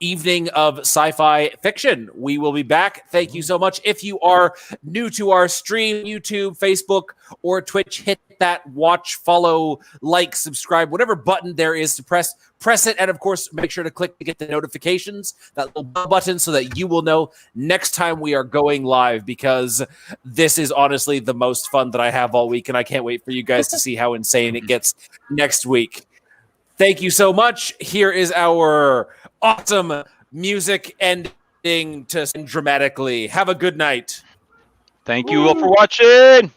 evening of sci-fi fiction. We will be back. Thank you so much. If you are new to our stream, YouTube, Facebook, or Twitch, hit that watch, follow, like, subscribe, whatever button there is to press it. And of course, make sure to click to get the notifications, that little bell button, so that you will know next time we are going live, because this is honestly the most fun that I have all week. And I can't wait for you guys to see how insane it gets next week. Thank you so much. Here is our awesome music ending to end dramatically. Have a good night. Thank you all for watching.